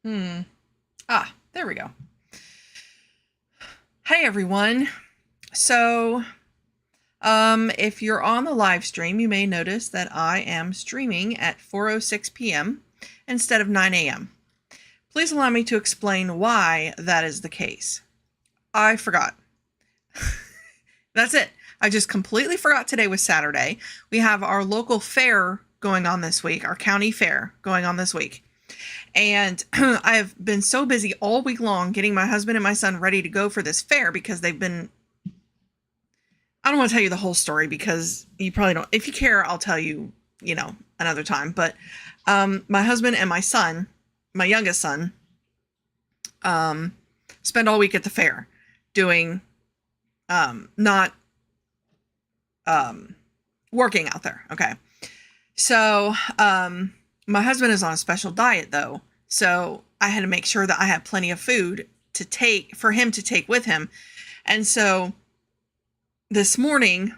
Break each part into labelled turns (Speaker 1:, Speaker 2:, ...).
Speaker 1: Ah, there we go. Hey everyone. So, if you're on the live stream, you may notice that I am streaming at 4:06 p.m. instead of 9 a.m. Please allow me to explain why that is the case. I forgot. That's it. I just completely forgot today was Saturday. We have our local fair going on this week, our county fair going on this week. And I've been so busy all week long getting my husband and my son ready to go for this fair because they've been, I don't want to tell you the whole story because you probably don't. If you care, I'll tell you, another time. But my husband and my son, my youngest son, spend all week at the fair doing, not working out there. Okay. So, my husband is on a special diet though. So I had to make sure that I had plenty of food to take for him to take with him. And so this morning,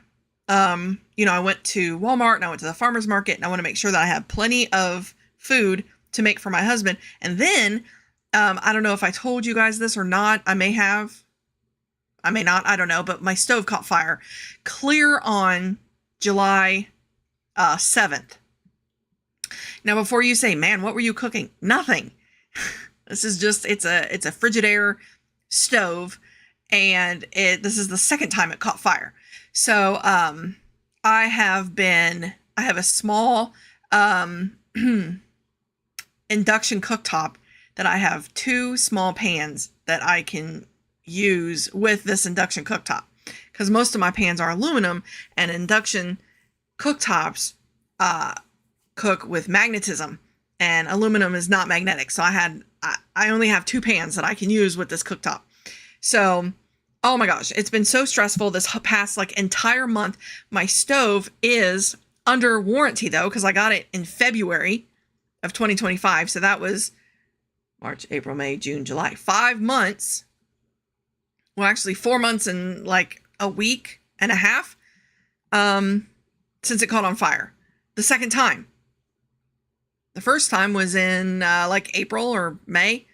Speaker 1: I went to Walmart and I went to the farmer's market and I want to make sure that I had plenty of food to make for my husband. And then, I don't know if I told you guys this or not. I may have, I may not, I don't know, but my stove caught fire clear on July 7th. Now, before you say, man, what were you cooking? Nothing. This is just, it's a Frigidaire stove, and this is the second time it caught fire. So, I have a small, induction cooktop that I have two small pans that I can use with this induction cooktop. Because most of my pans are aluminum, and induction cooktops, cook with magnetism, and aluminum is not magnetic. So I only have two pans that I can use with this cooktop. So, oh my gosh, it's been so stressful this past entire month. My stove is under warranty though, because I got it in February of 2025. So that was March, April, May, June, July, 5 months. Well, actually 4 months and a week and a half, since it caught on fire. The second time. The first time was in April or May,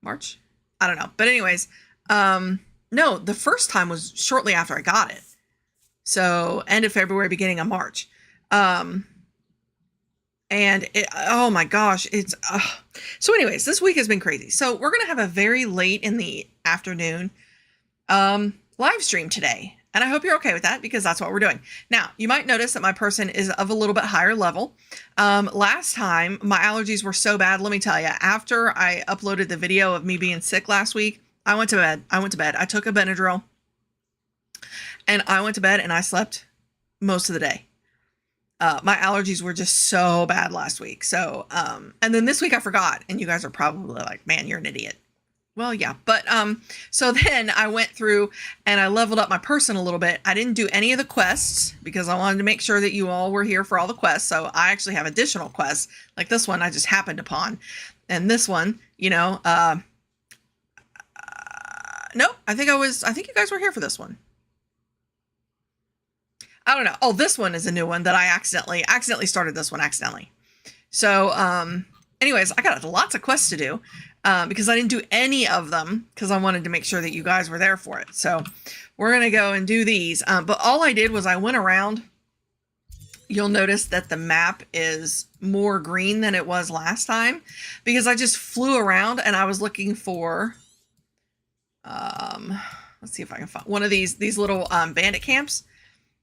Speaker 1: March. I don't know. But anyways, no, the first time was shortly after I got it. So end of February, beginning of March. And oh my gosh, so anyways, this week has been crazy. So we're going to have a very late in the afternoon, live stream today. And I hope you're okay with that because that's what we're doing. Now, you might notice that my person is of a little bit higher level. Last time, my allergies were so bad, let me tell you, after I uploaded the video of me being sick last week, I went to bed. I took a Benadryl, and I went to bed, and I slept most of the day. My allergies were just so bad last week. So, and then this week I forgot, and you guys are probably like, man, you're an idiot. Well, yeah, but, so then I went through and I leveled up my person a little bit. I didn't do any of the quests because I wanted to make sure that you all were here for all the quests. So I actually have additional quests like this one I just happened upon. And this one, no, I think you guys were here for this one. I don't know. Oh, this one is a new one that I accidentally started this one accidentally. So, anyways, I got lots of quests to do. Because I didn't do any of them because I wanted to make sure that you guys were there for it. So we're going to go and do these. But all I did was I went around. You'll notice that the map is more green than it was last time because I just flew around and I was looking for, let's see if I can find one of these little bandit camps.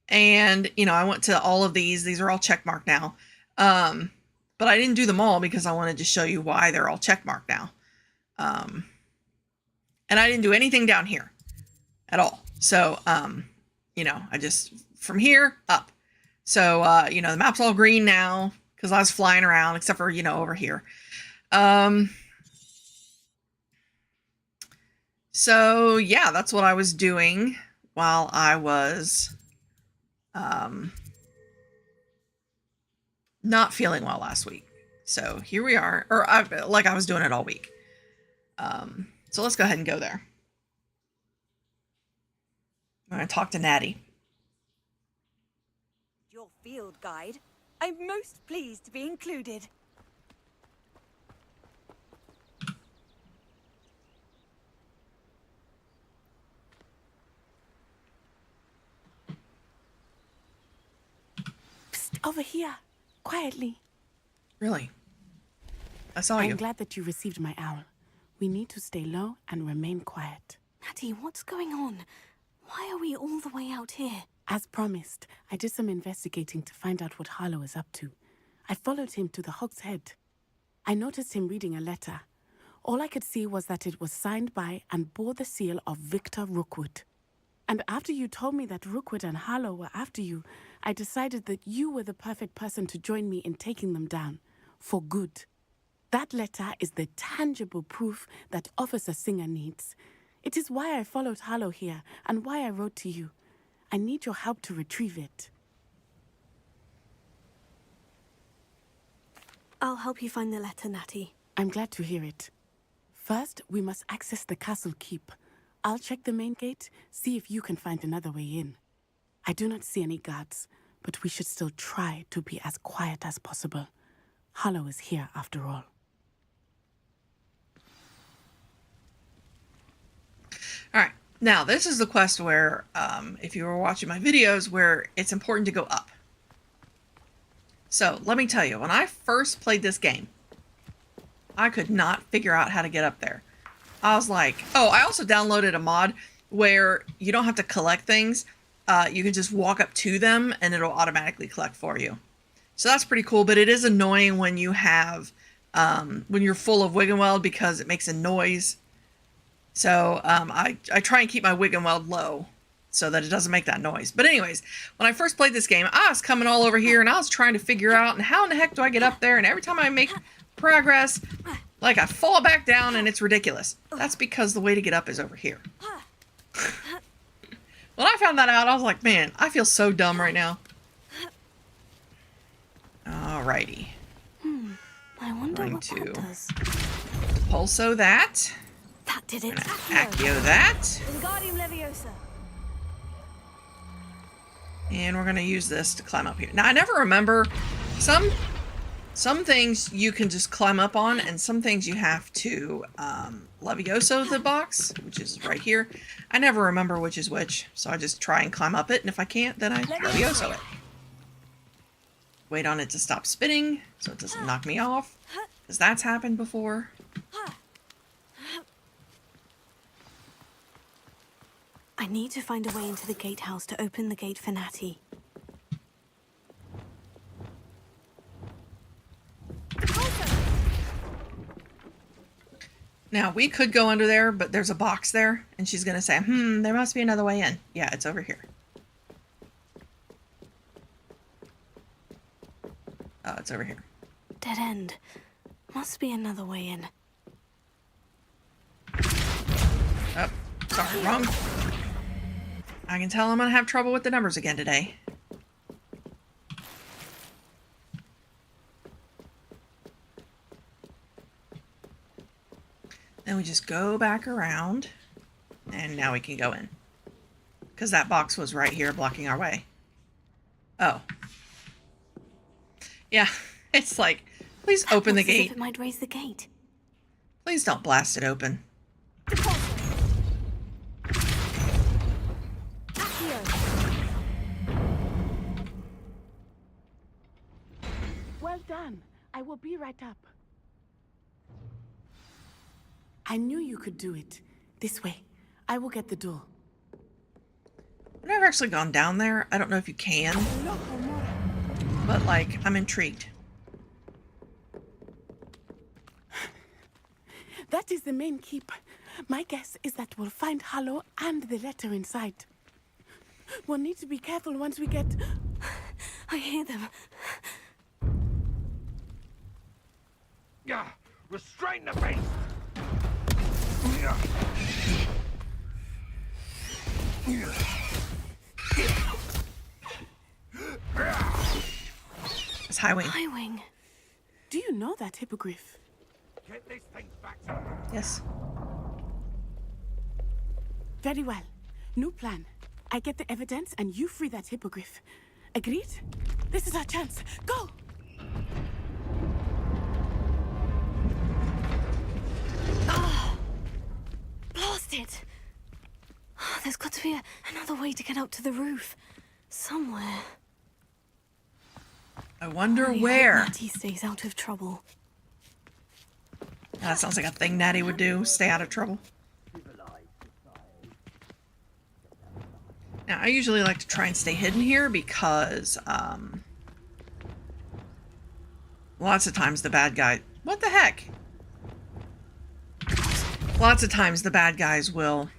Speaker 1: And, I went to all of these. These are all checkmarked now. But I didn't do them all because I wanted to show you why they're all checkmarked now. And I didn't do anything down here at all. So, I just, from here up. So, the map's all green now because I was flying around, except for, over here. So yeah, that's what I was doing while I was, not feeling well last week. So here we are, or I was doing it all week. So let's go ahead and go there. I'm going to talk to Natty.
Speaker 2: Your field guide. I'm most pleased to be included. Over here, quietly.
Speaker 1: Really? I saw you.
Speaker 2: I'm glad that you received my owl. We need to stay low and remain quiet.
Speaker 3: Natty, what's going on? Why are we all the way out here?
Speaker 2: As promised, I did some investigating to find out what Harlow is up to. I followed him to the Hog's Head. I noticed him reading a letter. All I could see was that it was signed by and bore the seal of Victor Rookwood. And after you told me that Rookwood and Harlow were after you, I decided that you were the perfect person to join me in taking them down. For good. That letter is the tangible proof that Officer Singer needs. It is why I followed Harlow here and why I wrote to you. I need your help to retrieve it.
Speaker 3: I'll help you find the letter, Natty.
Speaker 2: I'm glad to hear it. First, we must access the castle keep. I'll check the main gate, see if you can find another way in. I do not see any guards, but we should still try to be as quiet as possible. Harlow is here after all.
Speaker 1: All right. Now, this is the quest where, if you were watching my videos, where it's important to go up. So, let me tell you, when I first played this game, I could not figure out how to get up there. I was like, oh, I also downloaded a mod where you don't have to collect things. You can just walk up to them and it'll automatically collect for you. So that's pretty cool, but it is annoying when you have, when you're full of Wiggenweld because it makes a noise. So I try and keep my Wiggenweld low so that it doesn't make that noise. But anyways, when I first played this game, I was coming all over here and I was trying to figure out, and how in the heck do I get up there? And every time I make progress, like I fall back down and it's ridiculous. That's because the way to get up is over here. When I found that out, I was like, man, I feel so dumb right now. Alrighty.
Speaker 3: I wonder
Speaker 1: Going
Speaker 3: what
Speaker 1: to
Speaker 3: that does.
Speaker 1: Pulso that.
Speaker 3: That did it.
Speaker 1: Accio that.
Speaker 3: Wingardium Leviosa.
Speaker 1: And we're going to use this to climb up here. Now, I never remember. Some things you can just climb up on, and some things you have to Levioso the box, which is right here. I never remember which is which, so I just try and climb up it, and if I can't, then I Levioso it. Wait on it to stop spinning, so it doesn't knock me off, because that's happened before.
Speaker 3: I need to find a way into the gatehouse to open the gate for Natty.
Speaker 1: Now, we could go under there, but there's a box there, and she's going to say, there must be another way in. Yeah, it's over here. Oh, it's over here.
Speaker 3: Dead end. Must be another way in.
Speaker 1: Oh, sorry, wrong. I can tell I'm going to have trouble with the numbers again today. Then we just go back around, and now we can go in. Because that box was right here blocking our way. Oh. Yeah, it's like, please open the
Speaker 3: Looks as if
Speaker 1: gate.
Speaker 3: it might raise the gate.
Speaker 1: Please don't blast it open.
Speaker 2: Well done. I will be right up. I knew you could do it. This way. I will get the door.
Speaker 1: I've never actually gone down there. I don't know if you can. But, like, I'm intrigued.
Speaker 2: That is the main keep. My guess is that we'll find Harlow and the letter inside. We'll need to be careful once we get...
Speaker 3: I hear them.
Speaker 4: Yeah, restrain the beast.
Speaker 1: It's Highwing.
Speaker 3: Highwing.
Speaker 2: Do you know that hippogriff?
Speaker 4: Get this thing back to me.
Speaker 1: Yes.
Speaker 2: Very well. New plan. I get the evidence and you free that hippogriff. Agreed? This is our chance. Go!
Speaker 3: Blast it! There's got to be another way to get up to the roof. Somewhere.
Speaker 1: I wonder
Speaker 3: I hope
Speaker 1: where.
Speaker 3: Natty stays out of trouble.
Speaker 1: That sounds like a thing Natty would do. Stay out of trouble. Now, I usually like to try and stay hidden here because, lots of times the bad guy... What the heck? Lots of times the bad guys will,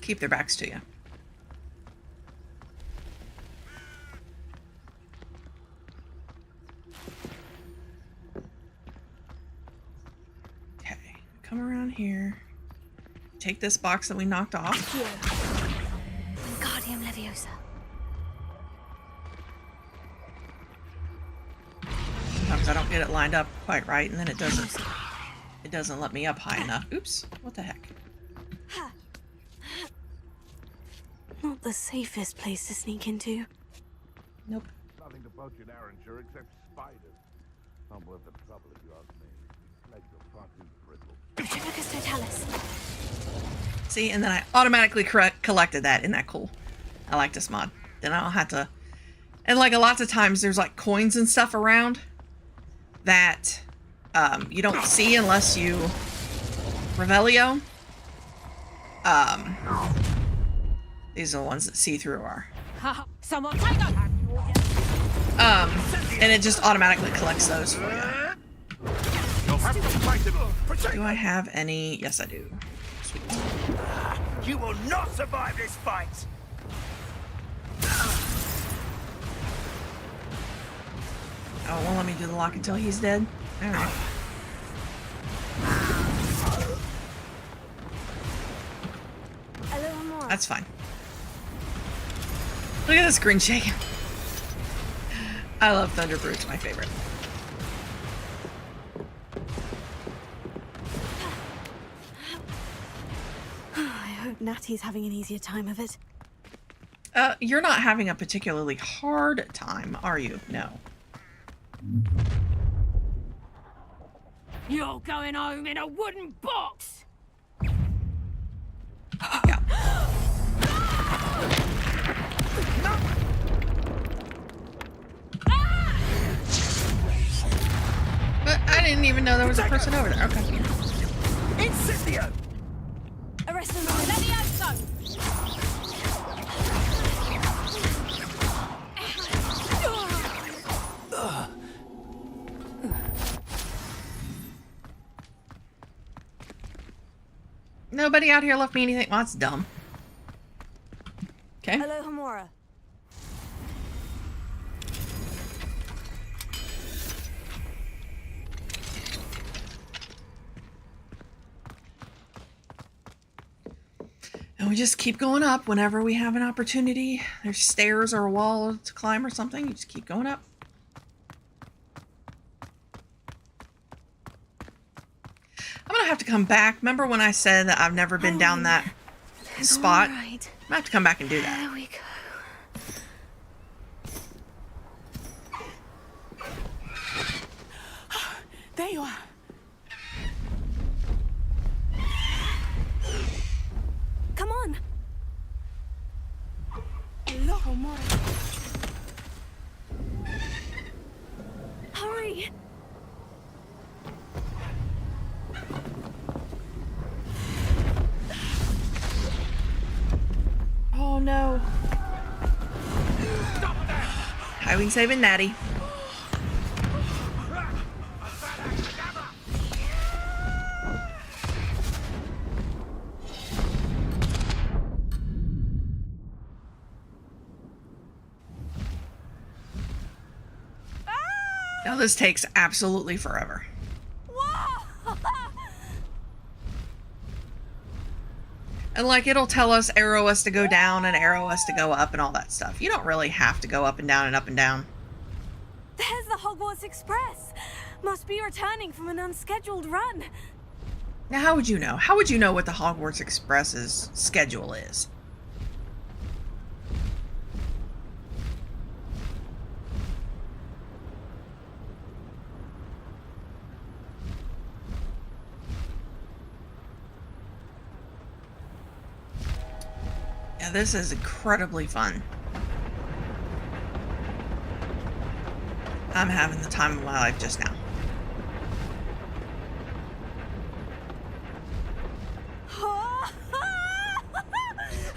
Speaker 1: keep their backs to you. Okay, come around here. Take this box that we knocked off.
Speaker 3: Wingardium Leviosa.
Speaker 1: Sometimes I don't get it lined up quite right, and then it doesn't let me up high enough. Oops, what the heck?
Speaker 3: Not the safest place to sneak into.
Speaker 1: Nope.
Speaker 4: Nothing to poach in Arranshire except spiders. Not worth the trouble if you ask me. These legs are far too brittle.
Speaker 3: Tribicus totalis.
Speaker 1: See, and then I automatically collected that. Isn't that cool? I like this mod. Then I don't have to... And like lots of times there's like coins and stuff around that you don't see unless you Revelio. These are the ones that see through are.
Speaker 5: Someone take them.
Speaker 1: And it just automatically collects those for you.
Speaker 4: You'll have to fight them. Protect
Speaker 1: Do I have any? Yes, I do. Sweet.
Speaker 4: You will not survive this fight.
Speaker 1: Oh, well, let me do the lock until he's dead. All right.
Speaker 3: Hello, more.
Speaker 1: That's fine. Look at this green shaking. I love Thunderbird. It's my favorite.
Speaker 3: I hope Natty's having an easier time of it.
Speaker 1: You're not having a particularly hard time, are you? No.
Speaker 5: You're going home in a wooden box.
Speaker 1: Yeah. But I didn't even know there was a person over there. Okay.
Speaker 4: Incendio!
Speaker 5: Arrest them all. Levioso.
Speaker 1: Nobody out here left me anything. Well, that's dumb. Okay.
Speaker 3: Hello, Hamora.
Speaker 1: And we just keep going up whenever we have an opportunity. There's stairs or a wall to climb or something. You just keep going up. I'm gonna have to come back. Remember when I said that I've never been down that spot?
Speaker 3: All right.
Speaker 1: I'm gonna have to come back and do that.
Speaker 3: There we go.
Speaker 2: There you are.
Speaker 3: Come on.
Speaker 2: Hello, Hamora.
Speaker 3: Hurry.
Speaker 1: Oh no. Highwing saving Natty. Now this takes absolutely forever. And like it'll tell us, arrow us to go down and arrow us to go up and all that stuff. You don't really have to go up and down and up and down.
Speaker 3: There's the Hogwarts Express. Must be returning from an unscheduled run.
Speaker 1: Now how would you know? How would you know what the Hogwarts Express's schedule is? Yeah, this is incredibly fun. I'm having the time of my life just now.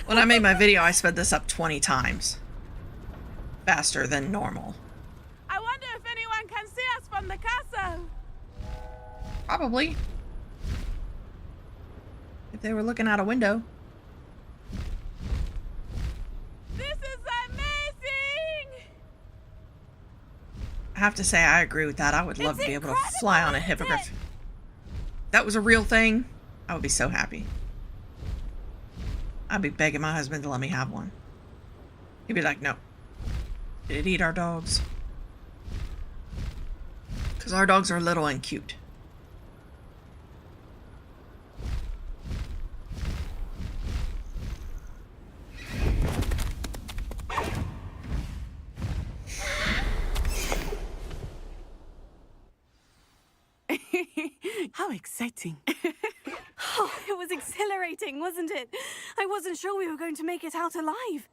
Speaker 1: When I made my video, I sped this up 20 times. Faster than normal.
Speaker 2: I wonder if anyone can see us from the castle.
Speaker 1: Probably. If they were looking out a window.
Speaker 2: This is amazing!
Speaker 1: I have to say, I agree with that. I would love to be able to fly on a hippogriff. If that was a real thing, I would be so happy. I'd be begging my husband to let me have one. He'd be like, no. Did it eat our dogs? Because our dogs are little and cute.
Speaker 2: How exciting.
Speaker 3: Oh, it was exhilarating, wasn't it? I wasn't sure we were going to make it out alive.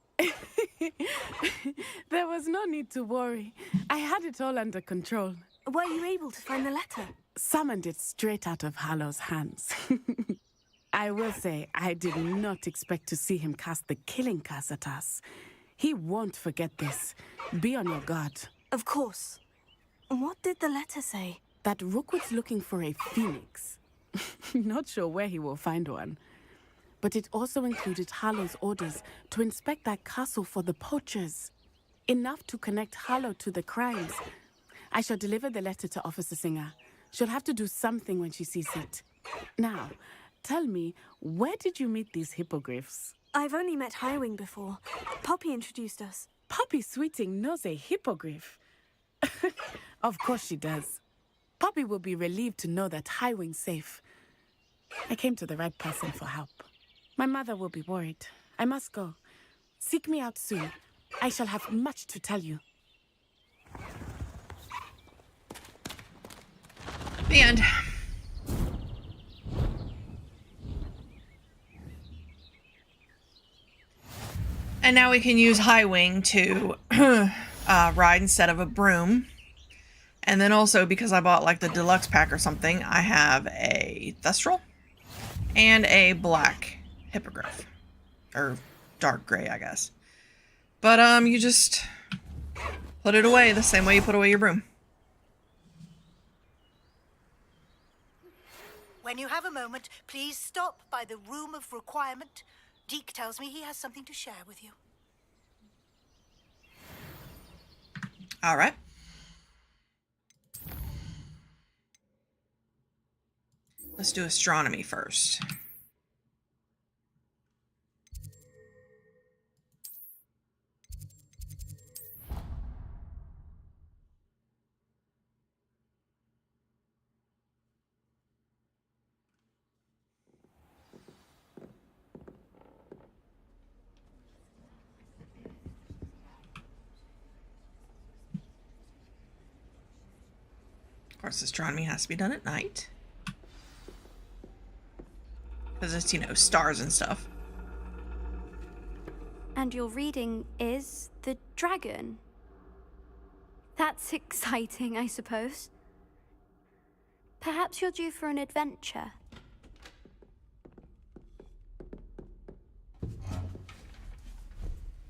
Speaker 2: There was no need to worry. I had it all under control.
Speaker 3: Were you able to find the letter?
Speaker 2: Summoned it straight out of Hallow's hands. I will say, I did not expect to see him cast the killing curse at us. He won't forget this. Be on your guard.
Speaker 3: Of course. What did the letter say?
Speaker 2: That Rookwood's looking for a phoenix. Not sure where he will find one. But it also included Hallow's orders to inspect that castle for the poachers. Enough to connect Hallow to the crimes. I shall deliver the letter to Officer Singer. She'll have to do something when she sees it. Now, tell me, where did you meet these hippogriffs?
Speaker 3: I've only met Highwing before. Poppy introduced us.
Speaker 2: Poppy Sweeting knows a hippogriff. Of course she does. Poppy will be relieved to know that Highwing's safe. I came to the right person for help. My mother will be worried. I must go. Seek me out soon. I shall have much to tell you.
Speaker 1: The end. And now we can use Highwing to ride instead of a broom. And then also, because I bought like the deluxe pack or something, I have a Thestral and a black hippogriff. Or dark gray, I guess. But you just put it away the same way you put away your broom.
Speaker 6: When you have a moment, please stop by the Room of Requirement. Deke tells me he has something to share with you.
Speaker 1: All right. Let's do astronomy first. Of course, astronomy has to be done at night. Because it's, you know, stars and stuff.
Speaker 7: And your reading is the dragon. That's exciting, I suppose. Perhaps you're due for an adventure.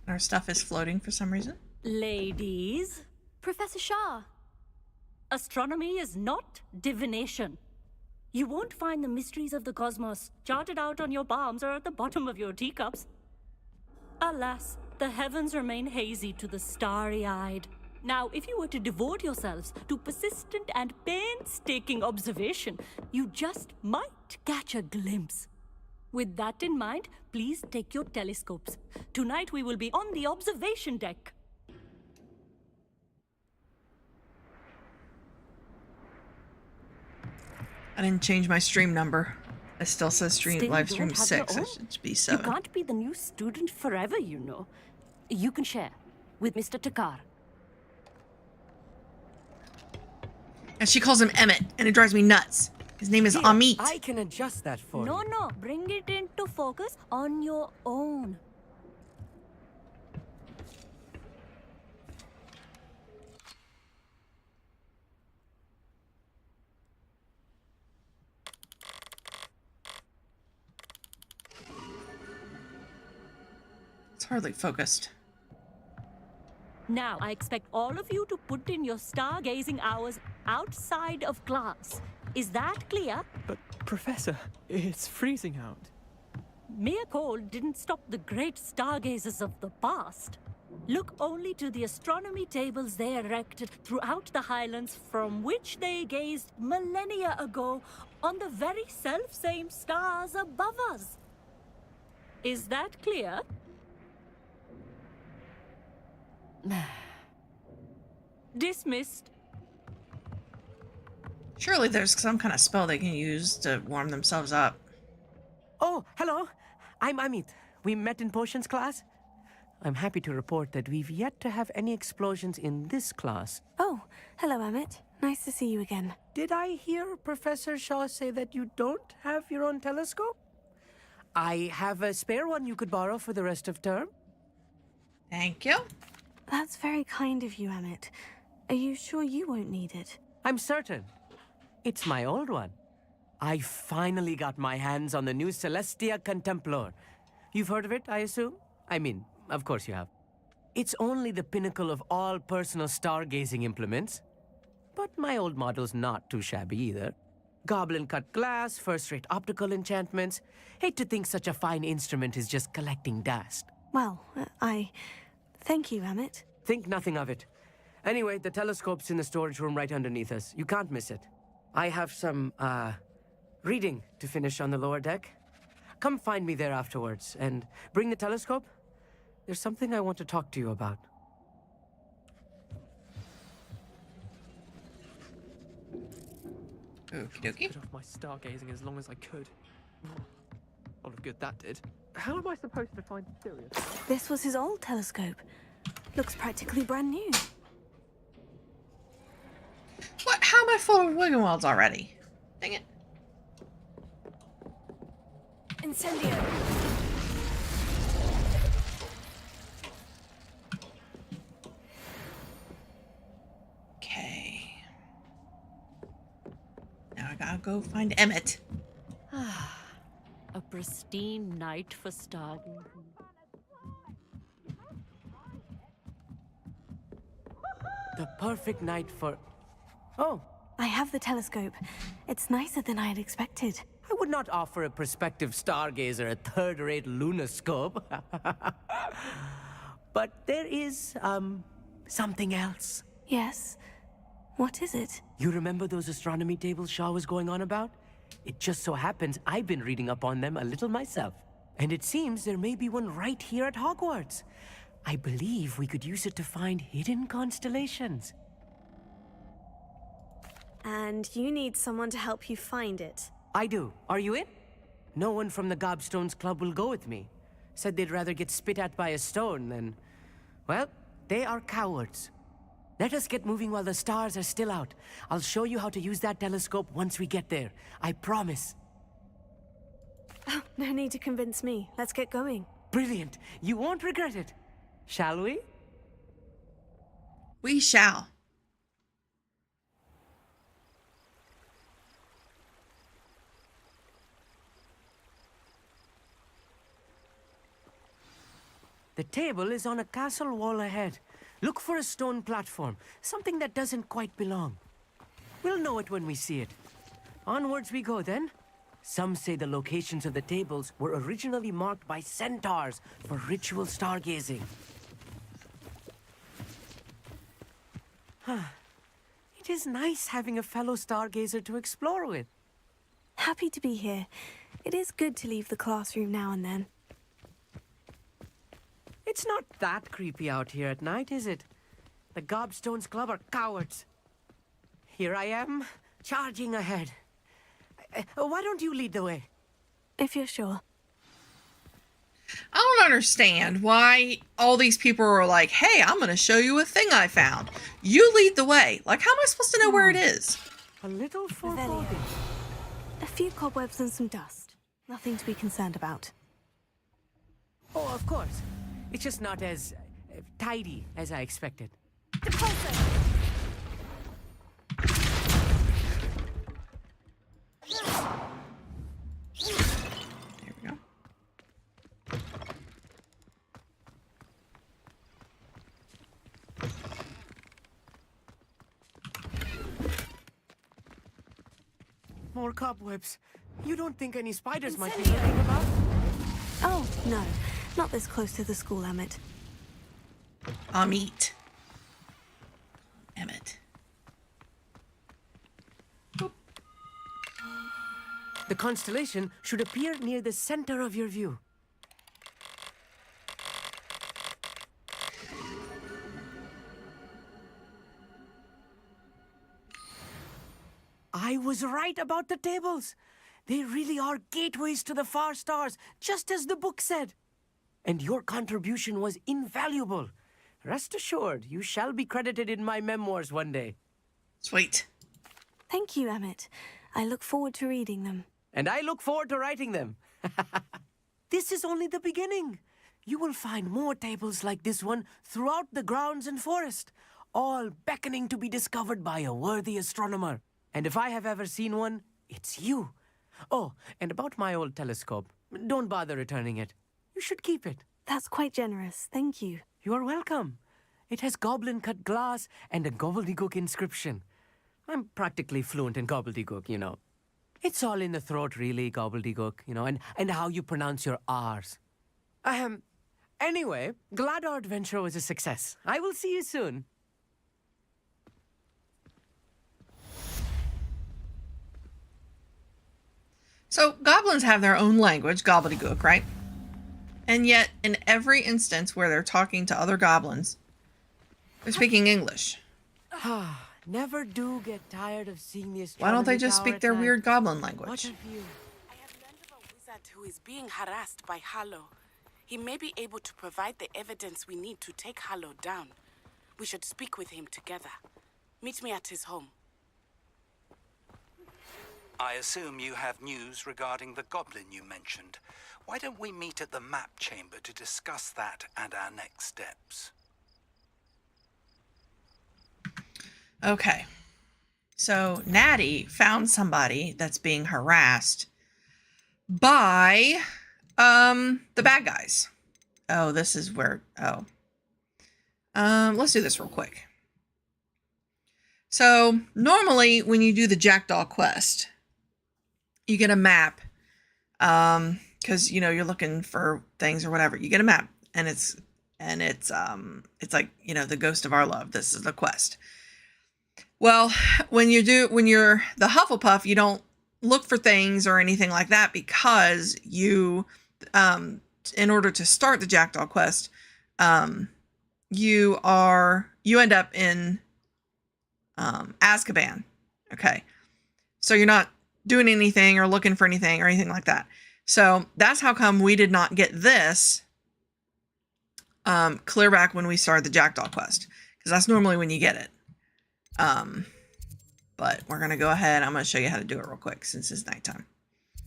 Speaker 1: Our stuff is floating for some reason.
Speaker 8: Ladies,
Speaker 7: Professor Shah.
Speaker 8: astronomy is not divination. You won't find the mysteries of the cosmos charted out on your palms or at the bottom of your teacups. Alas, the heavens remain hazy to the starry-eyed. Now, if you were to devote yourselves to persistent and painstaking observation, you just might catch a glimpse. With that in mind, please take your telescopes. Tonight we will be on the observation deck.
Speaker 1: I didn't change my stream number. It still says
Speaker 8: Still,
Speaker 1: live
Speaker 8: you
Speaker 1: stream
Speaker 8: don't have your
Speaker 1: 6. It
Speaker 8: own.
Speaker 1: should be
Speaker 8: You
Speaker 1: 7.
Speaker 8: can't be the new student forever, you know. You can share with Mr. Takar.
Speaker 1: And she calls him Emmett, and it drives me nuts. His name is Amit.
Speaker 9: I can adjust that for you.
Speaker 8: No, bring it into focus on your own.
Speaker 1: It's hardly focused.
Speaker 8: Now, I expect all of you to put in your stargazing hours outside of class. Is that clear?
Speaker 9: But, Professor, it's freezing out.
Speaker 8: Mere cold didn't stop the great stargazers of the past. Look only to the astronomy tables they erected throughout the Highlands, from which they gazed millennia ago on the very self-same stars above us. Is that clear? Dismissed.
Speaker 1: Surely there's some kind of spell they can use to warm themselves up.
Speaker 9: Oh, hello. I'm Amit. We met in potions class. I'm happy to report that we've yet to have any explosions in this class.
Speaker 2: Oh, hello, Amit. Nice to see you again.
Speaker 9: Did I hear Professor Shaw say that you don't have your own telescope? I have a spare one you could borrow for the rest of term.
Speaker 1: Thank you.
Speaker 2: That's very kind of you, Amit. Are you sure you won't need it?
Speaker 9: I'm certain. It's my old one. I finally got my hands on the new Celestia Contemplar. You've heard of it, I assume? I mean, of course you have. It's only the pinnacle of all personal stargazing implements. But my old model's not too shabby either. Goblin-cut glass, first-rate optical enchantments. Hate to think such a fine instrument is just collecting dust.
Speaker 2: Well, thank you, Amit.
Speaker 9: Think nothing of it. Anyway, the telescope's in the storage room right underneath us. You can't miss it. I have some, reading to finish on the lower deck. Come find me there afterwards, and bring the telescope. There's something I want to talk to you about.
Speaker 1: Okie dokie.
Speaker 10: Put off my stargazing as long as I could. A lot of good that did. How am I supposed to find Sirius?
Speaker 2: This was his old telescope. Looks practically brand new.
Speaker 1: What? How am I full of Wiggenwelds already? Dang it.
Speaker 3: Incendio.
Speaker 1: Okay. Now I gotta go find Emmett.
Speaker 8: A pristine night for stargazing.
Speaker 9: The perfect night for... Oh,
Speaker 2: I have the telescope. It's nicer than I had expected.
Speaker 9: I would not offer a prospective stargazer a third-rate lunoscope. But there is, something else.
Speaker 2: Yes. What is it?
Speaker 9: You remember those astronomy tables Shaw was going on about? It just so happens I've been reading up on them a little myself. And it seems there may be one right here at Hogwarts. I believe we could use it to find hidden constellations.
Speaker 3: And you need someone to help you find it.
Speaker 9: I do. Are you in? No one from the Gobstones Club will go with me. Said they'd rather get spit at by a stone than... Well, they are cowards. Let us get moving while the stars are still out. I'll show you how to use that telescope once we get there. I promise.
Speaker 3: Oh, no need to convince me. Let's get going.
Speaker 9: Brilliant. You won't regret it. Shall we?
Speaker 1: We shall.
Speaker 9: The table is on a castle wall ahead. Look for a stone platform, something that doesn't quite belong. We'll know it when we see it. Onwards we go then. Some say the locations of the tables were originally marked by centaurs for ritual stargazing. It is nice having a fellow stargazer to explore with.
Speaker 2: Happy to be here. It is good to leave the classroom now and then.
Speaker 9: It's not that creepy out here at night, is it? The Gobstones Club are cowards. Here I am, charging ahead. Why don't you lead the way?
Speaker 2: If you're sure.
Speaker 1: I don't understand why all these people are like, hey, I'm going to show you a thing I found. You lead the way. Like, how am I supposed to know where it is?
Speaker 9: A little
Speaker 2: Revelio.
Speaker 9: foreboding.
Speaker 2: A few cobwebs and some dust. Nothing to be concerned about.
Speaker 9: Oh, of course. It's just not as tidy as I expected.
Speaker 1: There we go.
Speaker 9: more cobwebs. You don't think any spiders might be lurking about?
Speaker 3: Oh, no. Not this close to the school, Emmett.
Speaker 1: Amit. Emmett.
Speaker 9: The constellation should appear near the center of your view. I was right about the tables. They really are gateways to the far stars, just as the book said. And your contribution was invaluable. Rest assured, you shall be credited in my memoirs one day.
Speaker 1: Sweet.
Speaker 3: Thank you, Emmett. I look forward to reading them.
Speaker 9: And I look forward to writing them. This is only the beginning. You will find more tables like this one throughout the grounds and forest, all beckoning to be discovered by a worthy astronomer. And if I have ever seen one, it's you. Oh, and about my old telescope, don't bother returning it. You should keep it.
Speaker 3: That's quite generous. Thank you.
Speaker 9: You are welcome. It has goblin-cut glass and a gobbledygook inscription. I'm practically fluent in gobbledygook, you know. It's all in the throat, really, gobbledygook, you know, and how you pronounce your R's. Anyway, glad our adventure was a success. I will see you soon.
Speaker 1: So, goblins have their own language, gobbledygook, right? And yet, in every instance where they're talking to other goblins, they're speaking English.
Speaker 9: Never do get tired of seeing the
Speaker 1: Why don't they
Speaker 9: astronomy
Speaker 1: just
Speaker 9: tower
Speaker 1: speak
Speaker 9: at
Speaker 1: their
Speaker 9: night.
Speaker 1: weird goblin
Speaker 9: What
Speaker 1: language?
Speaker 9: have you?
Speaker 2: I have learned of a wizard who is being harassed by Harlow. He may be able to provide the evidence we need to take Harlow down. We should speak with him together. Meet me at his home.
Speaker 11: I assume you have news regarding the goblin you mentioned. Why don't we meet at the map chamber to discuss that and our next steps?
Speaker 1: Okay. So, Natty found somebody that's being harassed by the bad guys. Oh, this is where let's do this real quick. So, normally when you do the Jackdaw quest, you get a map, because you know you're looking for things or whatever. You get a map, and it's like, you know, the Ghost of Our Love. This is the quest. Well, when you're the Hufflepuff, you don't look for things or anything like that, because you, in order to start the Jackdaw quest, you end up in Azkaban. Okay, so you're not doing anything or looking for anything or anything like that. So that's how come we did not get this clear back when we started the Jackdaw quest, because that's normally when you get it. But we're going to go ahead. I'm going to show you how to do it real quick since it's nighttime.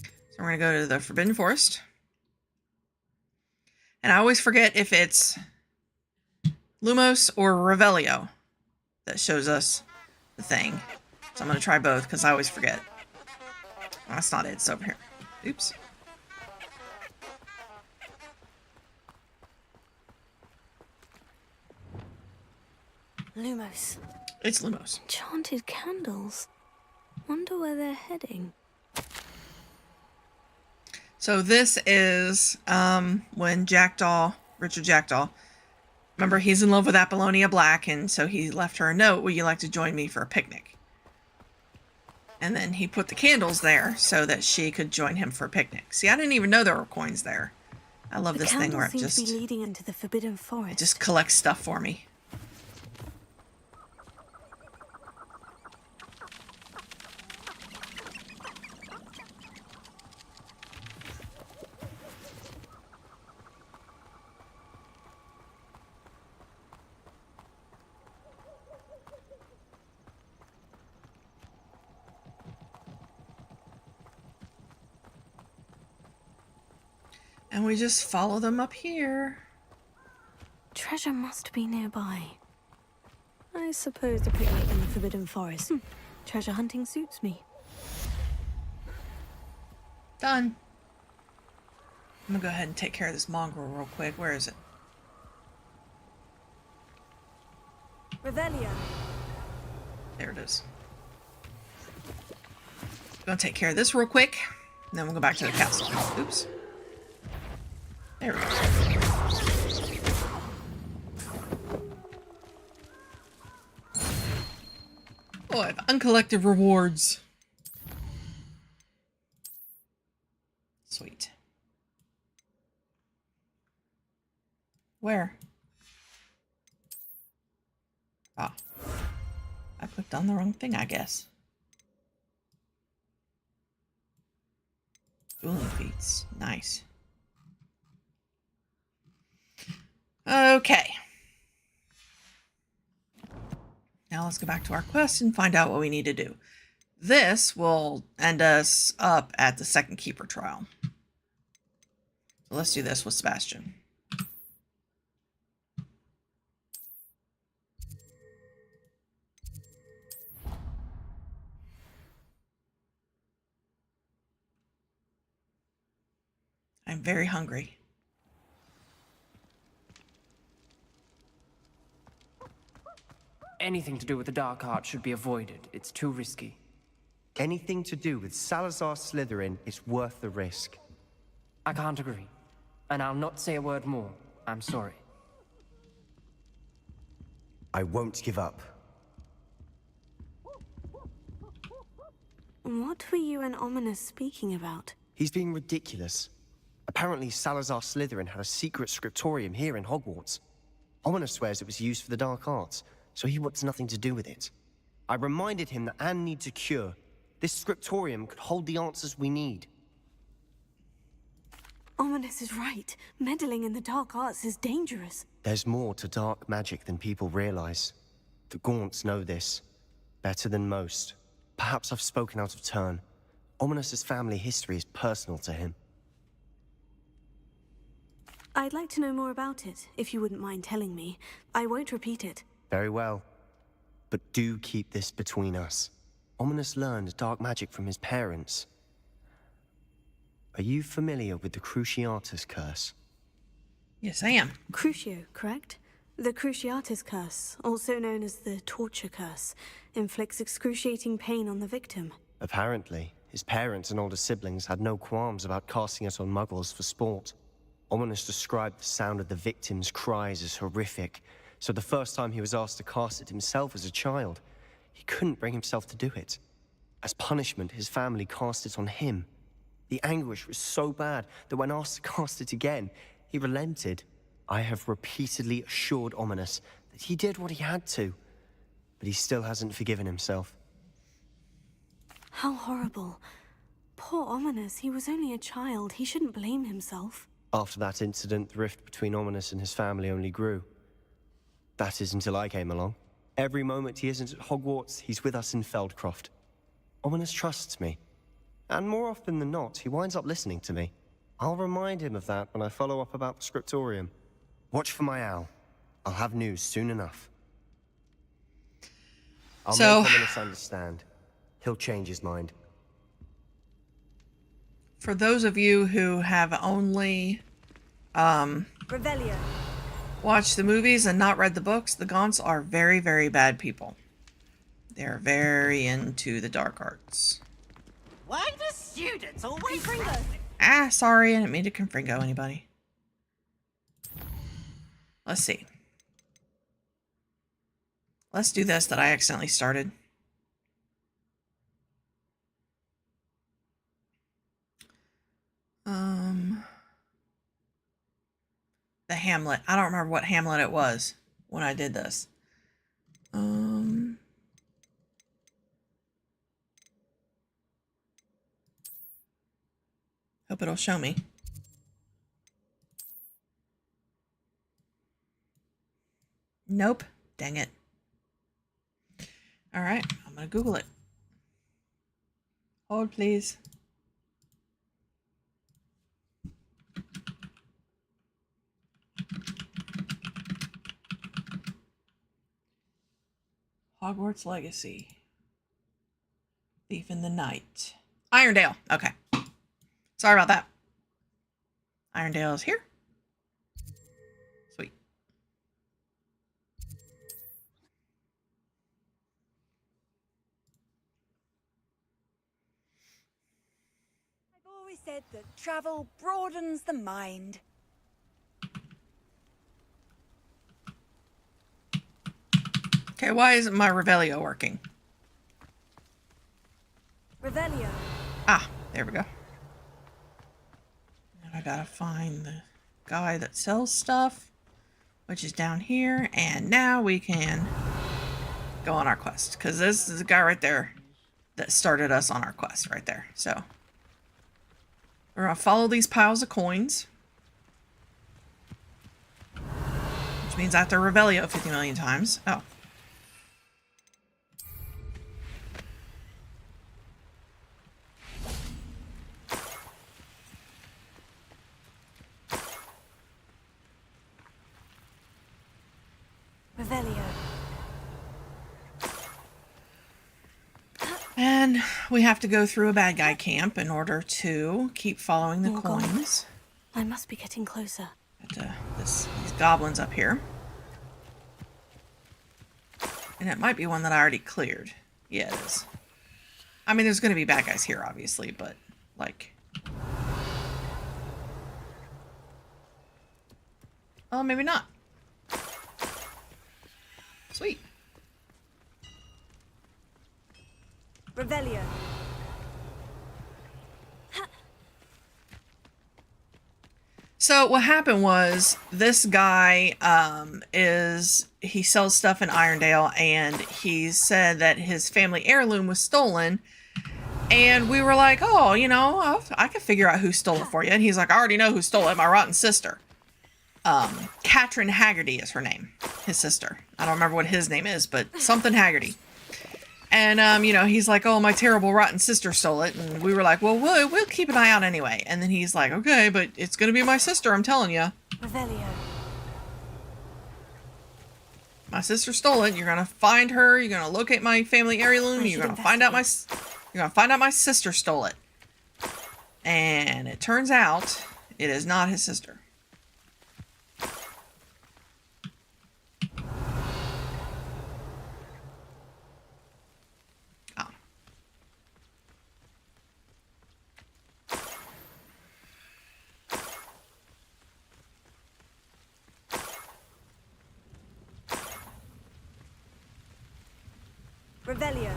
Speaker 1: So we're going to go to the Forbidden Forest. And I always forget if it's Lumos or Revelio that shows us the thing. So I'm going to try both because I always forget. Oh, that's not it. It's over here. Oops.
Speaker 3: Lumos.
Speaker 1: It's Lumos.
Speaker 3: Enchanted candles. Wonder where they're heading.
Speaker 1: So this is when Richard Jackdaw, remember, he's in love with Apollonia Black, and so he left her a note, "Would you like to join me for a picnic?" And then he put the candles there so that she could join him for a picnic. See, I didn't even know there were coins there. I love this thing where it
Speaker 3: seem
Speaker 1: just,
Speaker 3: to be leading into the Forbidden Forest.
Speaker 1: it just collects stuff for me. And we just follow them up here.
Speaker 3: Treasure must be nearby. I suppose a picnic in the Forbidden Forest. Treasure hunting suits me.
Speaker 1: Done. I'm gonna go ahead and take care of this mongrel real quick. Where is it?
Speaker 3: Revelio.
Speaker 1: There it is. Gonna take care of this real quick, and then we'll go back to the castle. Oops. There we go. Oh, I have uncollected rewards. Sweet. Where? Ah. I clicked on the wrong thing, I guess. Dueling feats. Nice. Okay. Now let's go back to our quest and find out what we need to do. This will end us up at the second Keeper trial. So let's do this with Sebastian. I'm very hungry.
Speaker 12: Anything to do with the dark art should be avoided. It's too risky.
Speaker 13: Anything to do with Salazar Slytherin is worth the risk.
Speaker 12: I can't agree. And I'll not say a word more. I'm sorry.
Speaker 13: I won't give up.
Speaker 2: What were you and Ominous speaking about?
Speaker 13: He's being ridiculous. Apparently Salazar Slytherin had a secret scriptorium here in Hogwarts. Ominous swears it was used for the dark arts, so he wants nothing to do with it. I reminded him that Anne needs a cure. This scriptorium could hold the answers we need.
Speaker 2: Ominous is right. Meddling in the dark arts is dangerous.
Speaker 13: There's more to dark magic than people realize. The Gaunts know this. Better than most. Perhaps I've spoken out of turn. Ominous's family history is personal to him.
Speaker 2: I'd like to know more about it, if you wouldn't mind telling me. I won't repeat it.
Speaker 13: Very well. But do keep this between us. Ominous learned dark magic from his parents. Are you familiar with the Cruciatus Curse?
Speaker 1: Yes, I am.
Speaker 2: Crucio, correct? The Cruciatus Curse, also known as the Torture Curse, inflicts excruciating pain on the victim.
Speaker 13: Apparently, his parents and older siblings had no qualms about casting it on muggles for sport. Ominous described the sound of the victim's cries as horrific, so the first time he was asked to cast it himself as a child, he couldn't bring himself to do it. As punishment, his family cast it on him. The anguish was so bad that when asked to cast it again, he relented. I have repeatedly assured Ominous that he did what he had to, but he still hasn't forgiven himself.
Speaker 2: How horrible. Poor Ominous, he was only a child. He shouldn't blame himself.
Speaker 13: After that incident, the rift between Ominous and his family only grew. That is until I came along. Every moment he isn't at Hogwarts, he's with us in Feldcroft. Ominous trusts me. And more often than not, he winds up listening to me. I'll remind him of that when I follow up about the scriptorium. Watch for my owl. I'll have news soon enough. I'll make Ominous understand. He'll change his mind.
Speaker 1: For those of you who have only
Speaker 6: Revelio.
Speaker 1: watched the movies and not read the books, the Gaunts are very, very bad people. They're very into the dark arts.
Speaker 6: Why do students always
Speaker 5: Confringo.
Speaker 1: Ah, sorry, I didn't mean to confringo anybody. Let's see. Let's do this that I accidentally started. The Hamlet. I don't remember what Hamlet it was when I did this. Hope it'll show me. Nope. Dang it. All right, I'm gonna Google it. Hold, please. Hogwarts Legacy. Thief in the Night. Irondale. Okay. Sorry about that. Irondale is here. Sweet.
Speaker 14: said that travel broadens the mind.
Speaker 1: Okay, why isn't my Revelio working?
Speaker 14: Revelio.
Speaker 1: Ah, there we go. And I gotta find the guy that sells stuff, which is down here, and now we can go on our quest, because this is the guy right there that started us on our quest right there. So we're gonna follow these piles of coins, which means I have to Revelio 50 million times. Oh.
Speaker 14: Revelio.
Speaker 1: And we have to go through a bad guy camp in order to keep following the coins.
Speaker 3: I must be getting closer.
Speaker 1: These goblins up here. And it might be one that I already cleared. Yeah, it is. I mean, there's going to be bad guys here, obviously, but, like... Oh, maybe not. Sweet.
Speaker 14: Revelio.
Speaker 1: So what happened was this guy he sells stuff in Irondale, and he said that his family heirloom was stolen. And we were like, oh, you know, I can figure out who stole it for you. And he's like, I already know who stole it, my rotten sister. Catherine Haggerty is her name, his sister. I don't remember what his name is, but something Haggerty. And, you know, he's like, oh, my terrible rotten sister stole it. And we were like, well, we'll keep an eye out anyway. And then he's like, okay, but it's going to be my sister, I'm telling you.
Speaker 14: Revelio.
Speaker 1: My sister stole it. You're going to find her. You're going to locate my family heirloom. You're going to find out my sister stole it. And it turns out it is not his sister.
Speaker 14: Revelio.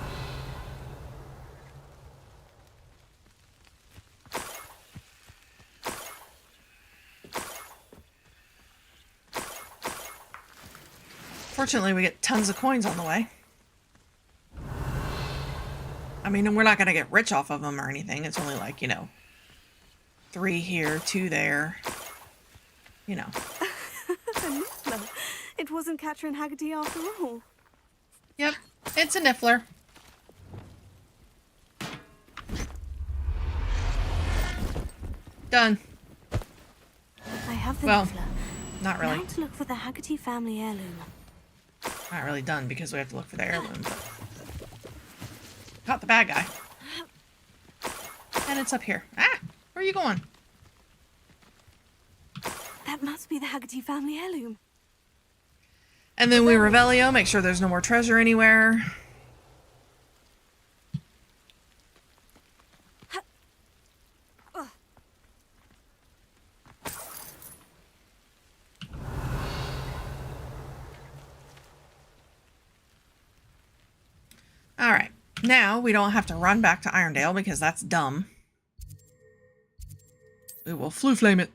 Speaker 1: Fortunately, we get tons of coins on the way. I mean, and we're not going to get rich off of them or anything. It's only like, you know, 3 here, 2 there. You know.
Speaker 14: It wasn't Catherine Haggerty after all.
Speaker 1: Yep, it's a niffler. Done.
Speaker 14: I have the
Speaker 1: Well,
Speaker 14: niffler.
Speaker 1: not really.
Speaker 14: Now to look for the Haggerty family heirloom.
Speaker 1: Not really done because we have to look for the heirloom, but... Caught the bad guy. And it's up here. Ah! Where are you going?
Speaker 14: That must be the Haggerty family heirloom.
Speaker 1: And then we Revelio, make sure there's no more treasure anywhere. Alright, now we don't have to run back to Irondale because that's dumb. We will flame it.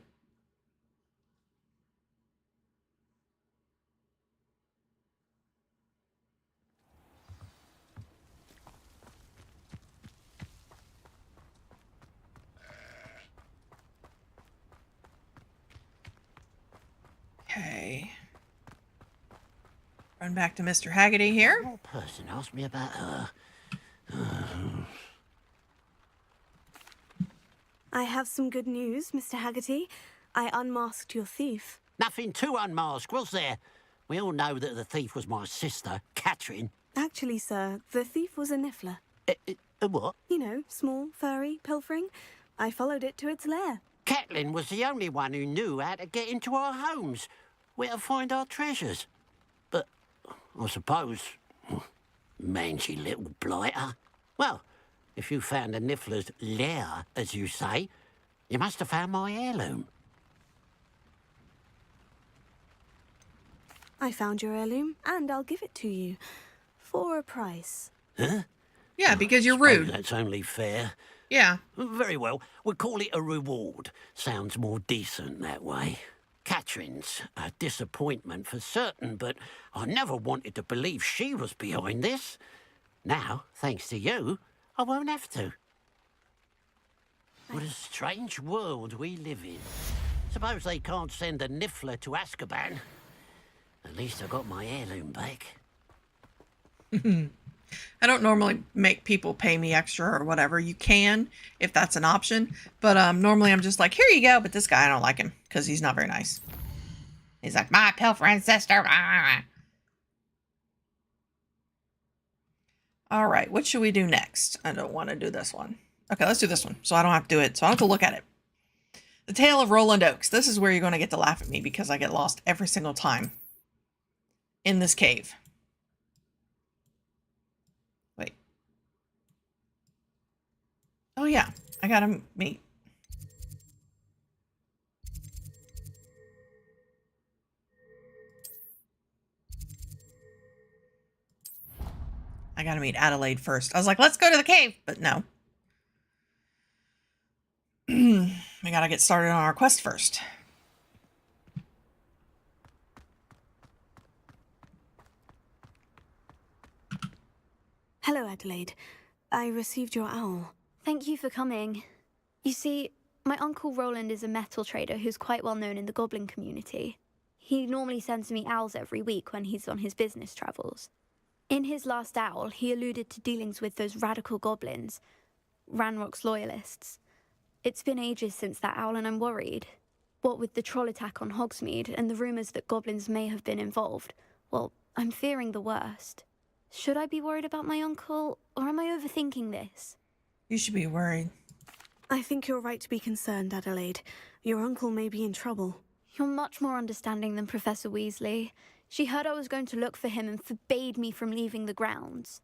Speaker 1: Okay. Run back to Mr. Haggerty here.
Speaker 15: One person asked me about her.
Speaker 14: I have some good news, Mr. Haggerty. I unmasked your thief.
Speaker 15: Nothing to unmask, was there? We all know that the thief was my sister, Catherine.
Speaker 14: Actually, sir, the thief was a niffler.
Speaker 15: A what?
Speaker 14: You know, small, furry, pilfering. I followed it to its lair.
Speaker 15: Catelyn was the only one who knew how to get into our homes, where to find our treasures. But I suppose, mangy little blighter. Well, if you found a niffler's lair, as you say, You must have found my heirloom.
Speaker 14: I found your heirloom, and I'll give it to you. For a price.
Speaker 15: Huh?
Speaker 1: Yeah, because you're
Speaker 15: Suppose
Speaker 1: rude.
Speaker 15: That's only fair.
Speaker 1: Yeah.
Speaker 15: Very well. We'll call it a reward. Sounds more decent that way. Catherine's a disappointment for certain, but I never wanted to believe she was behind this. Now, thanks to you, I won't have to. What a strange world we live in. Suppose they can't send a Niffler to Azkaban. At least I got my heirloom back.
Speaker 1: I don't normally make people pay me extra or whatever. You can, if that's an option. But normally I'm just like, here you go. But this guy, I don't like him because he's not very nice. He's like, my pilfering sister. All right, what should we do next? I don't want to do this one. Okay, let's do this one. So I don't have to do it. So I don't have to look at it. The Tale of Roland Oaks. This is where you're going to get to laugh at me because I get lost every single time in this cave. Wait. Oh, yeah. I got to meet. I got to meet Adelaide first. I was like, let's go to the cave. But no. We got to get started on our quest first.
Speaker 14: Hello, Adelaide. I received your owl.
Speaker 7: Thank you for coming. You see, my Uncle Roland is a metal trader who's quite well known in the goblin community. He normally sends me owls every week when he's on his business travels. In his last owl, he alluded to dealings with those radical goblins, Ranrock's loyalists. It's been ages since that owl and I'm worried. What with the troll attack on Hogsmeade and the rumours that goblins may have been involved, well, I'm fearing the worst. Should I be worried about my uncle, or am I overthinking this?
Speaker 1: You should be worried.
Speaker 14: I think you're right to be concerned, Adelaide. Your uncle may be in trouble.
Speaker 7: You're much more understanding than Professor Weasley. She heard I was going to look for him and forbade me from leaving the grounds.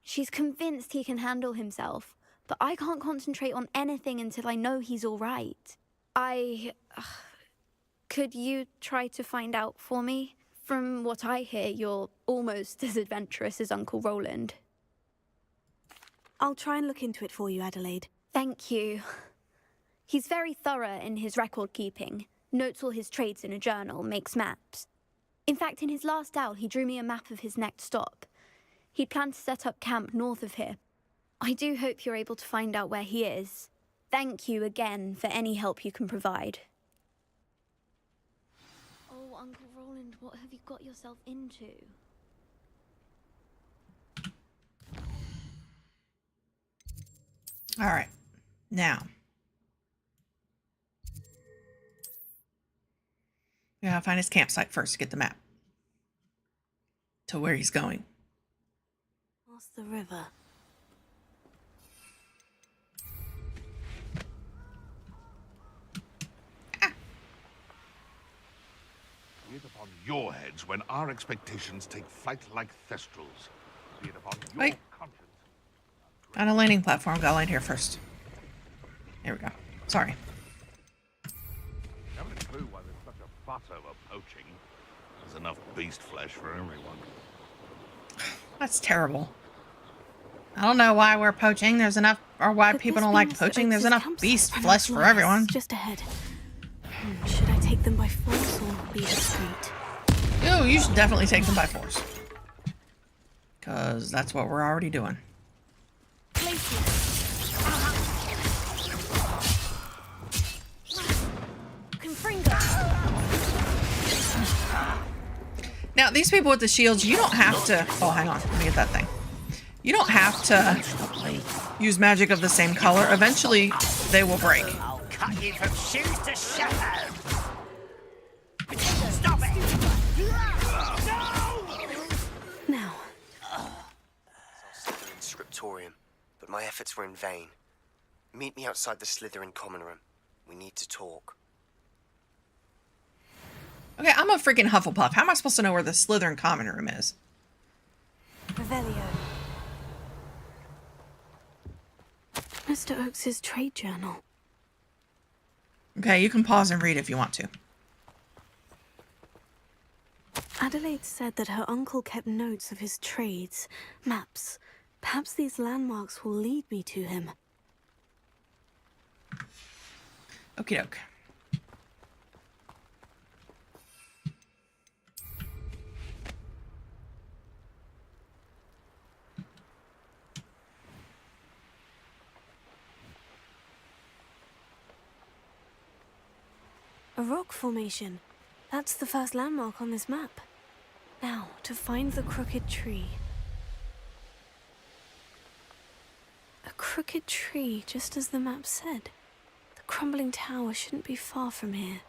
Speaker 7: She's convinced he can handle himself, but I can't concentrate on anything until I know he's all right. Could you try to find out for me? From what I hear, you're almost as adventurous as Uncle Roland.
Speaker 14: I'll try and look into it for you, Adelaide.
Speaker 7: Thank you. He's very thorough in his record keeping, notes all his trades in a journal, makes maps. In fact, in his last owl, he drew me a map of his next stop. He'd planned to set up camp north of here. I do hope you're able to find out where he is. Thank you again for any help you can provide. Oh, Uncle Roland, what have you got yourself into?
Speaker 1: All right. Now. We gotta find his campsite first to get the map. To where he's going.
Speaker 14: Across the river.
Speaker 4: Be it upon your heads when our expectations take flight like thestrals. Be it upon your
Speaker 1: Wait.
Speaker 4: conscience.
Speaker 1: On a landing platform. Gotta land here first. There we go. Sorry.
Speaker 4: Haven't a clue why there's such a fuss over poaching. There's enough beast flesh for everyone.
Speaker 1: That's terrible. I don't know why we're poaching. There's enough, or why people don't like poaching. There's enough beast flesh for everyone.
Speaker 14: Just ahead. Should I take them by force or be discreet?
Speaker 1: Ooh, you should definitely take them by force. Because that's what we're already doing. Now, these people with the shields, you don't have to... Oh, hang on. Let me get that thing. You don't have to use magic of the same color. Eventually, they will break.
Speaker 15: I'll cut you from shoes to shadow. Stop it!
Speaker 14: Now.
Speaker 16: Slytherin scriptorium, but my efforts were in vain. Meet me outside the Slytherin common room. We need to talk.
Speaker 1: Okay, I'm a freaking Hufflepuff. How am I supposed to know where the Slytherin common room is?
Speaker 14: Revelio. Mr. Oakes's trade journal.
Speaker 1: Okay, you can pause and read if you want to.
Speaker 14: Adelaide said that her uncle kept notes of his trades, maps. Perhaps these landmarks will lead me to him.
Speaker 1: Okie doke.
Speaker 14: A rock formation. That's the first landmark on this map. Now, to find the crooked tree. A crooked tree, just as the map said. The crumbling tower shouldn't be far from here.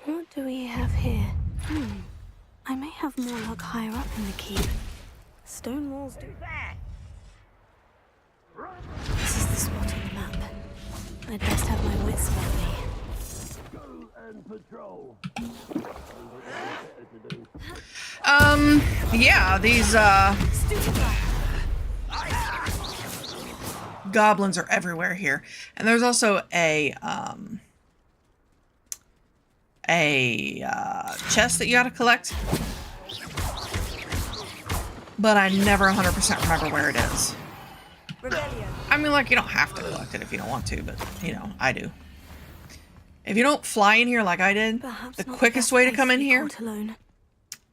Speaker 14: What do we have here? I may have more luck higher up in the keep. Stone walls do. This is the spot on the map. I'd best have my wits about me.
Speaker 4: Go and patrol.
Speaker 1: Yeah, these, goblins are everywhere here. And there's also a chest that you gotta collect. But I never 100% remember where it is. I mean, like, you don't have to collect it if you don't want to, but, you know, I do. If you don't fly in here like I did, the quickest way to come in here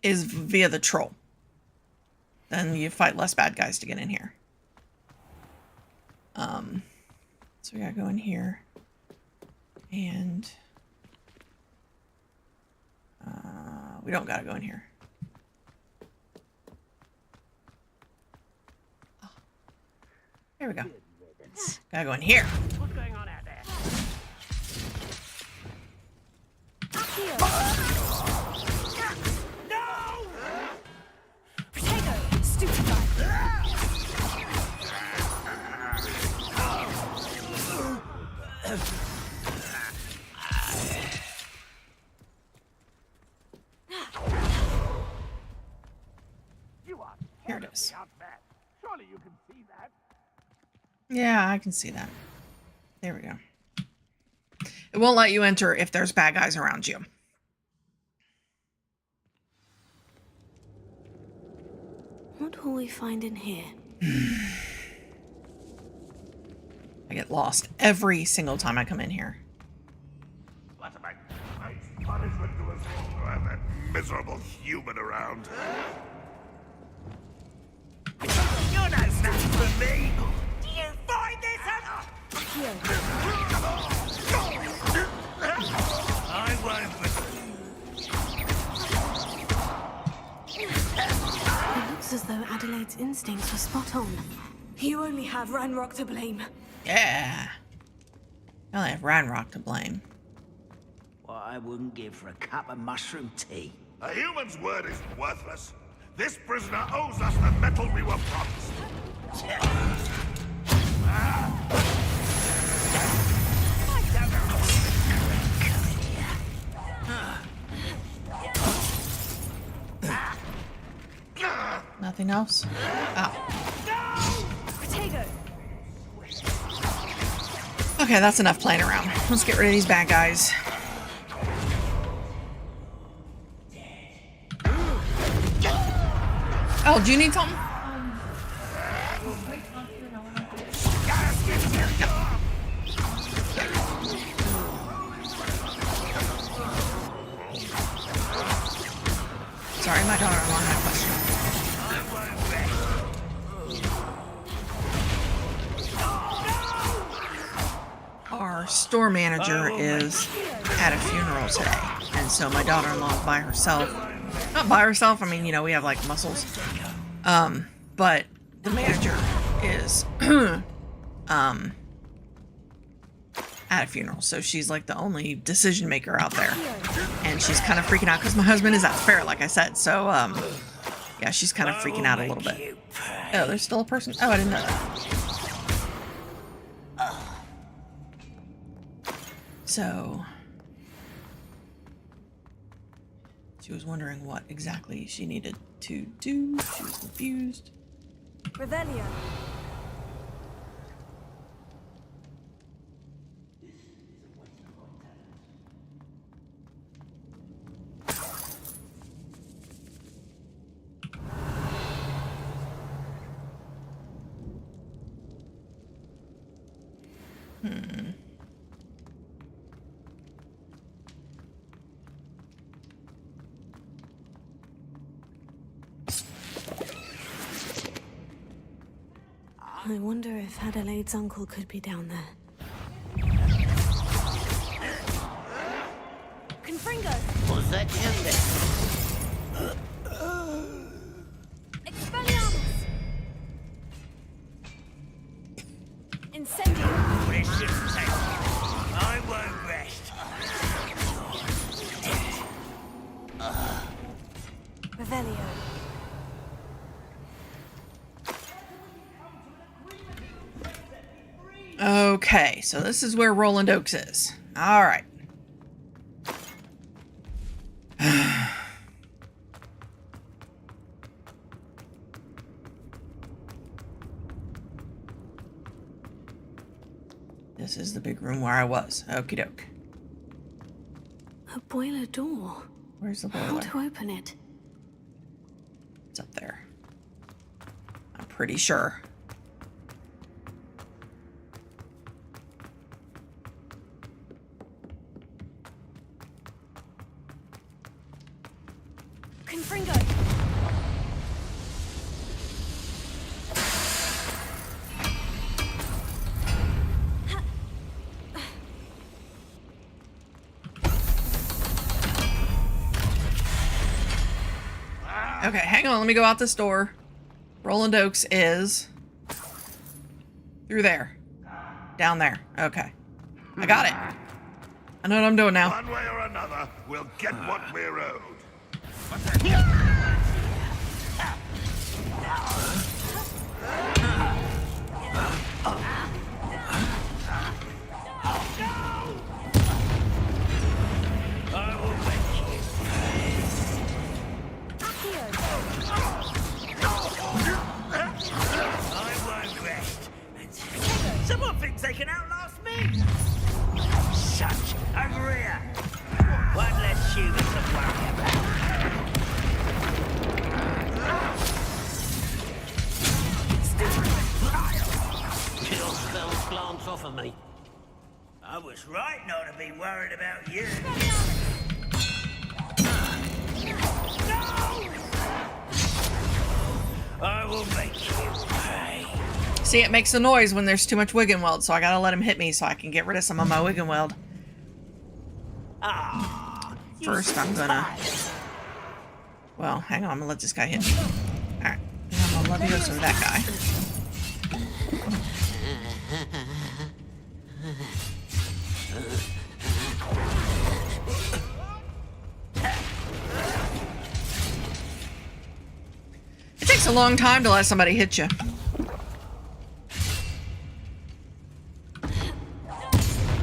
Speaker 1: is via the troll. Then you fight less bad guys to get in here. So we gotta go in here. And... we don't gotta go in here. Oh. There we go. Gotta go in here.
Speaker 15: What's going on out there?
Speaker 5: No! Potato! Stupid guy!
Speaker 1: Here it is.
Speaker 4: Surely you can see that.
Speaker 1: Yeah, I can see that. There we go. It won't let you enter if there's bad guys around you.
Speaker 14: What will we find in here?
Speaker 1: I get lost every single time I come in here.
Speaker 4: What am I? Punishment to us all to have that miserable human around. You're not nothing for me.
Speaker 5: Do you find this
Speaker 4: I won't
Speaker 14: It looks as though Adelaide's instincts were spot on. You only have Ranrock to blame.
Speaker 1: Yeah. I only have Ranrock to blame.
Speaker 17: What I wouldn't give for a cup of mushroom tea.
Speaker 4: A human's word is worthless. This prisoner owes us the metal we were promised.
Speaker 1: Nothing else? Oh.
Speaker 5: Potato!
Speaker 1: Okay, that's enough playing around. Let's get rid of these bad guys. Oh, do you need something? Sorry, my daughter-in-law had a question. Our store manager is at a funeral today, and so my daughter-in-law is by herself. Not by herself, I mean, you know, we have like muscles. But the manager is at a funeral, so she's like the only decision maker out there. And she's kind of freaking out because my husband is at the fair, like I said. So, yeah, she's kind of freaking out a little bit. Oh, there's still a person. Oh, I didn't know that. So She was wondering what exactly she needed to do. She was confused.
Speaker 5: Revelio.
Speaker 14: I wonder if Adelaide's uncle could be down there.
Speaker 5: Confringo.
Speaker 15: What's that down there?
Speaker 5: Expelliarmus. Incendio.
Speaker 17: This shouldn't take long. I won't rest.
Speaker 5: Revelio.
Speaker 1: Okay, so this is where Roland Oaks is. All right. This is the big room where I was. Okie doke.
Speaker 14: A boiler door.
Speaker 1: Where's the boiler?
Speaker 14: How to open it?
Speaker 1: It's up there. I'm pretty sure.
Speaker 5: Confringo.
Speaker 1: Okay, hang on. Let me go out this door. Roland Oaks is through there. Down there. Okay. I got it. I know what I'm doing now.
Speaker 4: One way or another, we'll get what we're owed.
Speaker 17: Someone thinks they can outlast me. Such a rear. One less human to worry about.
Speaker 15: Kill spells glance off of me.
Speaker 17: I was right not to be worried about you. I will make you pay.
Speaker 1: See, it makes a noise when there's too much Wiggenweld, so I gotta let him hit me so I can get rid of some of my Wiggenweld. First, I'm gonna... Well, hang on, I'm gonna let this guy hit me. Alright, I'm gonna Levioso over that guy. It takes a long time to let somebody hit you.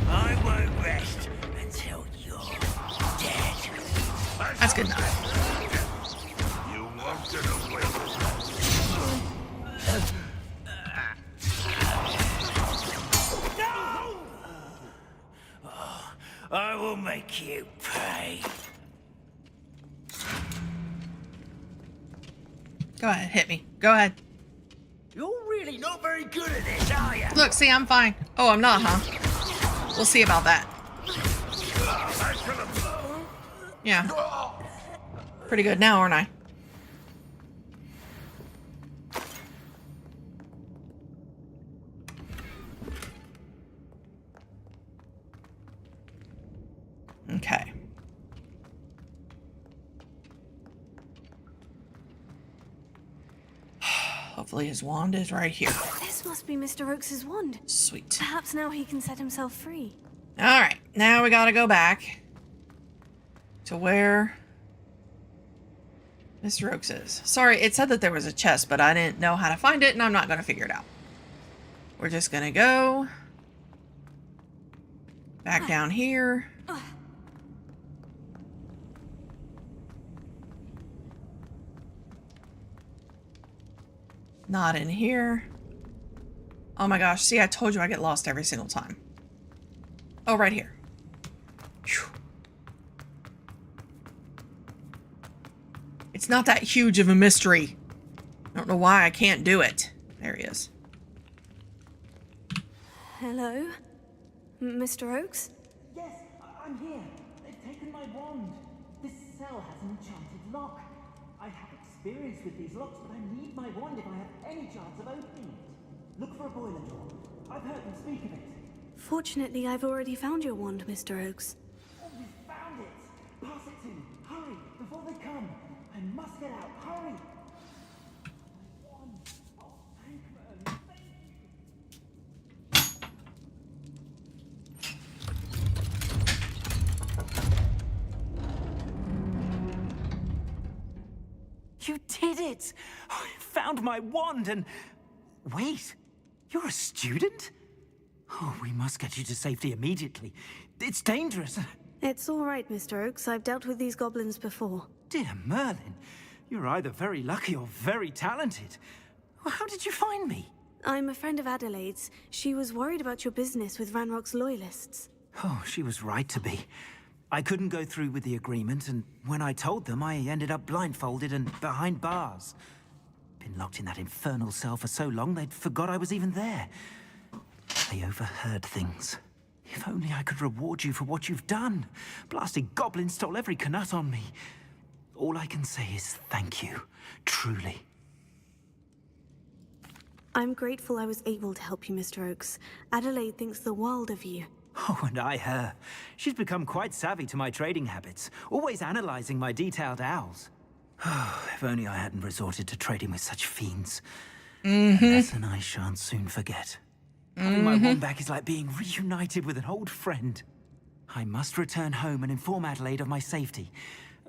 Speaker 17: I won't rest until you're dead.
Speaker 1: That's good enough.
Speaker 4: You won't get away with
Speaker 17: No! Oh, I will make you pay.
Speaker 1: Go ahead, hit me. Go ahead.
Speaker 17: You're really not very good at this, are you?
Speaker 1: Look, see, I'm fine. Oh, I'm not, huh? We'll see about that. Yeah. Pretty good now, aren't I? Okay. Hopefully his wand is right here.
Speaker 14: This must be Mr. Oakes's wand.
Speaker 1: Sweet.
Speaker 14: Perhaps now he can set himself free.
Speaker 1: Alright, now we gotta go back to where Mr. Oakes is. Sorry, it said that there was a chest, but I didn't know how to find it, and I'm not gonna figure it out. We're just gonna go back down here. Not in here. Oh my gosh, see, I told you I get lost every single time. Oh, right here. Whew. It's not that huge of a mystery. I don't know why I can't do it. There he is.
Speaker 14: Hello? Mr. Oakes?
Speaker 17: Yes, I'm here. They've taken my wand. This cell has an enchanted lock. I have experience with these locks, but I need my wand if I have any chance of opening it. Look for a boiler door. I've heard them speak of it.
Speaker 14: Fortunately, I've already found your wand, Mr. Oakes.
Speaker 17: Oh, you found it! Pass it to me. Hurry, before they come. I must get out. Hurry! My wand. Oh, thank Merlin. Thank you. You did it! I found my wand and... Wait, you're a student? Oh, we must get you to safety immediately. It's dangerous.
Speaker 14: It's all right, Mr. Oakes. I've dealt with these goblins before.
Speaker 17: Dear Merlin, you're either very lucky or very talented. Well, how did you find me?
Speaker 14: I'm a friend of Adelaide's. She was worried about your business with Ranrock's loyalists.
Speaker 17: Oh, she was right to be. I couldn't go through with the agreement, and when I told them, I ended up blindfolded and behind bars. Been locked in that infernal cell for so long, they'd forgot I was even there. They overheard things. If only I could reward you for what you've done. Blasted goblin stole every Knut on me. All I can say is thank you, truly.
Speaker 14: I'm grateful I was able to help you, Mr. Oakes. Adelaide thinks the world of you.
Speaker 17: Oh, and I her. She's become quite savvy to my trading habits, always analyzing my detailed owls. If only I hadn't resorted to trading with such fiends. A lesson I shan't soon forget. Having my wand back is like being reunited with an old friend. I must return home and inform Adelaide of my safety.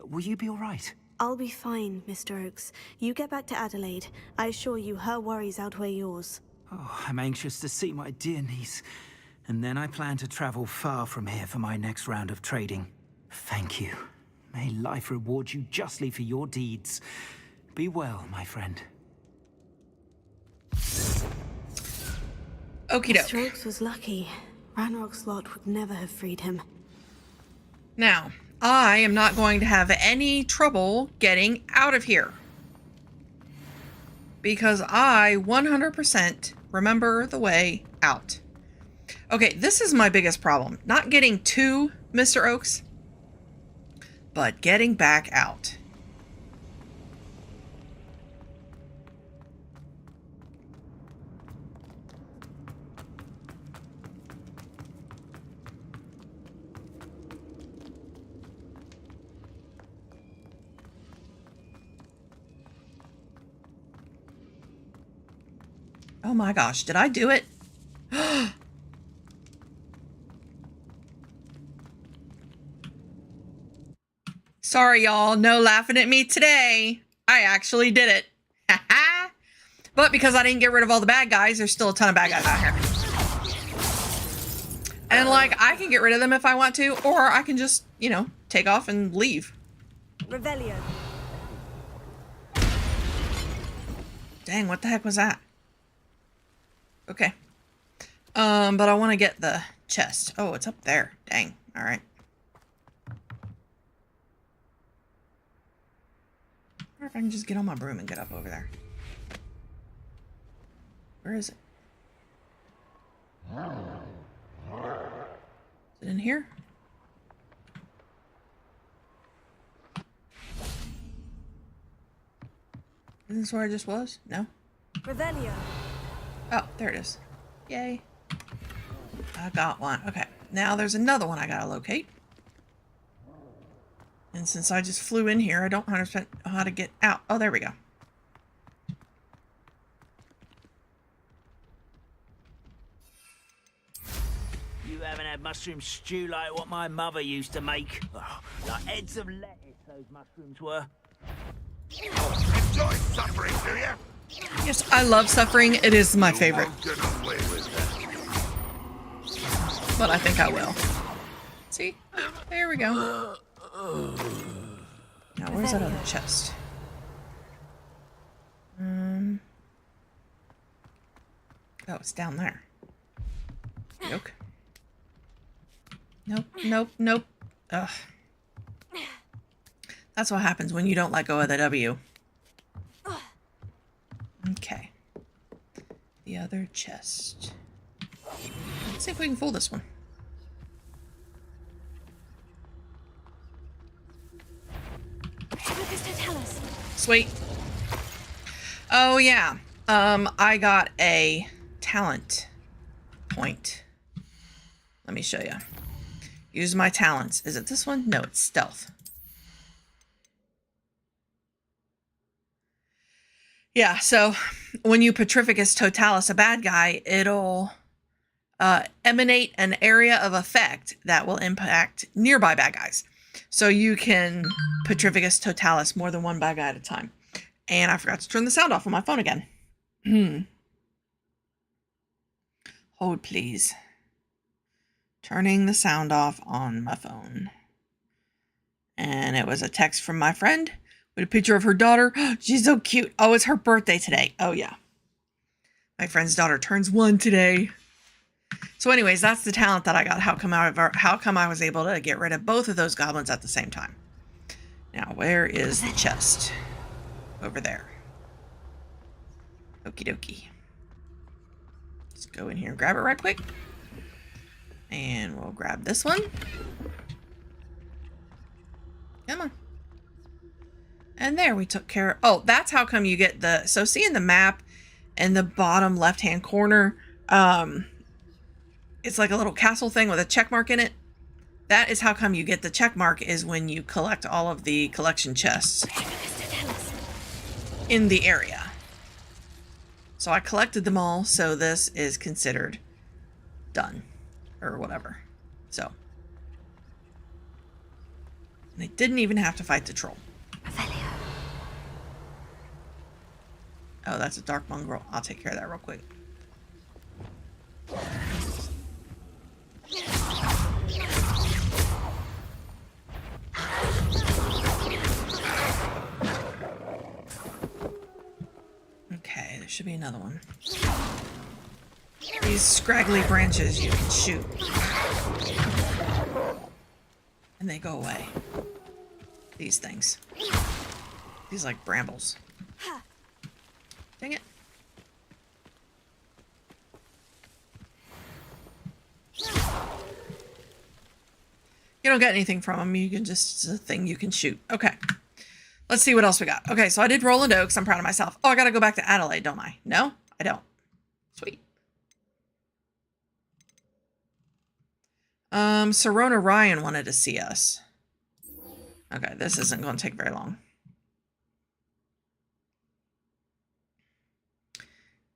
Speaker 17: Will you be all right?
Speaker 14: I'll be fine, Mr. Oakes. You get back to Adelaide. I assure you her worries outweigh yours.
Speaker 17: Oh, I'm anxious to see my dear niece. And then I plan to travel far from here for my next round of trading. Thank you. May life reward you justly for your deeds. Be well, my friend.
Speaker 1: Okie doke.
Speaker 14: Mr. Oakes was lucky. Ranrock's lot would never have freed him.
Speaker 1: Now, I am not going to have any trouble getting out of here. Because I 100% remember the way out. Okay, this is my biggest problem. Not getting to Mr. Oakes, but getting back out. Oh my gosh, did I do it? Sorry, y'all. No laughing at me today. I actually did it. But because I didn't get rid of all the bad guys, there's still a ton of bad guys out here. And, like, I can get rid of them if I want to, or I can just, you know, take off and leave.
Speaker 5: Revelio.
Speaker 1: Dang, what the heck was that? Okay. But I want to get the chest. Oh, it's up there. Dang. All right. I wonder if I can just get on my broom and get up over there. Where is it? Is it in here? Isn't this where I just was? No?
Speaker 5: Revelio.
Speaker 1: Oh, there it is. Yay. I got one. Okay. Now there's another one I gotta locate. And since I just flew in here, I don't 100% know how to get out. Oh, there we go.
Speaker 17: You haven't had mushroom stew like what my mother used to make. Oh, like heads of lettuce, those mushrooms were.
Speaker 4: Enjoy suffering, do you?
Speaker 1: Yes, I love suffering. It is my favorite. But I think I will. See? There we go. Now, where's that other chest? Oh, it's down there. Yoke. Nope, nope, nope. Ugh. That's what happens when you don't let go of the W. Okay. The other chest. Let's see if we can fool this one. Sweet. Oh yeah. I got a talent point. Let me show you. Use my talents. Is it this one? No, it's stealth. Yeah, so when you Petrificus Totalis a bad guy, it'll emanate an area of effect that will impact nearby bad guys. So you can Petrificus Totalis more than one bad guy at a time. And I forgot to turn the sound off on my phone again. Hold, please. Turning the sound off on my phone. And it was a text from my friend with a picture of her daughter. She's so cute. Oh, it's her birthday today. Oh, yeah. My friend's daughter turns 1 today. So anyways, that's the talent that I got. How come I was able to get rid of both of those goblins at the same time? Now, where is the chest? Over there. Okie dokie. Let's go in here and grab it right quick. And we'll grab this one. Come on. And there, we took care of... Oh, that's how come you get the... So see in the map, in the bottom left-hand corner, it's like a little castle thing with a check mark in it. That is how come you get the check mark, is when you collect all of the collection chests in the area. So I collected them all, so this is considered done. Or whatever. So. And I didn't even have to fight the troll. Oh, that's a dark mongrel. I'll take care of that real quick. Okay, there should be another one. These scraggly branches you can shoot. And they go away. These things. These like brambles. Dang it. You don't get anything from them. You can just, it's a thing you can shoot. Okay. Let's see what else we got. Okay, so I did Roland Oaks. I'm proud of myself. Oh, I gotta go back to Adelaide, don't I? No, I don't. Sweet. Serona Ryan wanted to see us. Okay, this isn't going to take very long.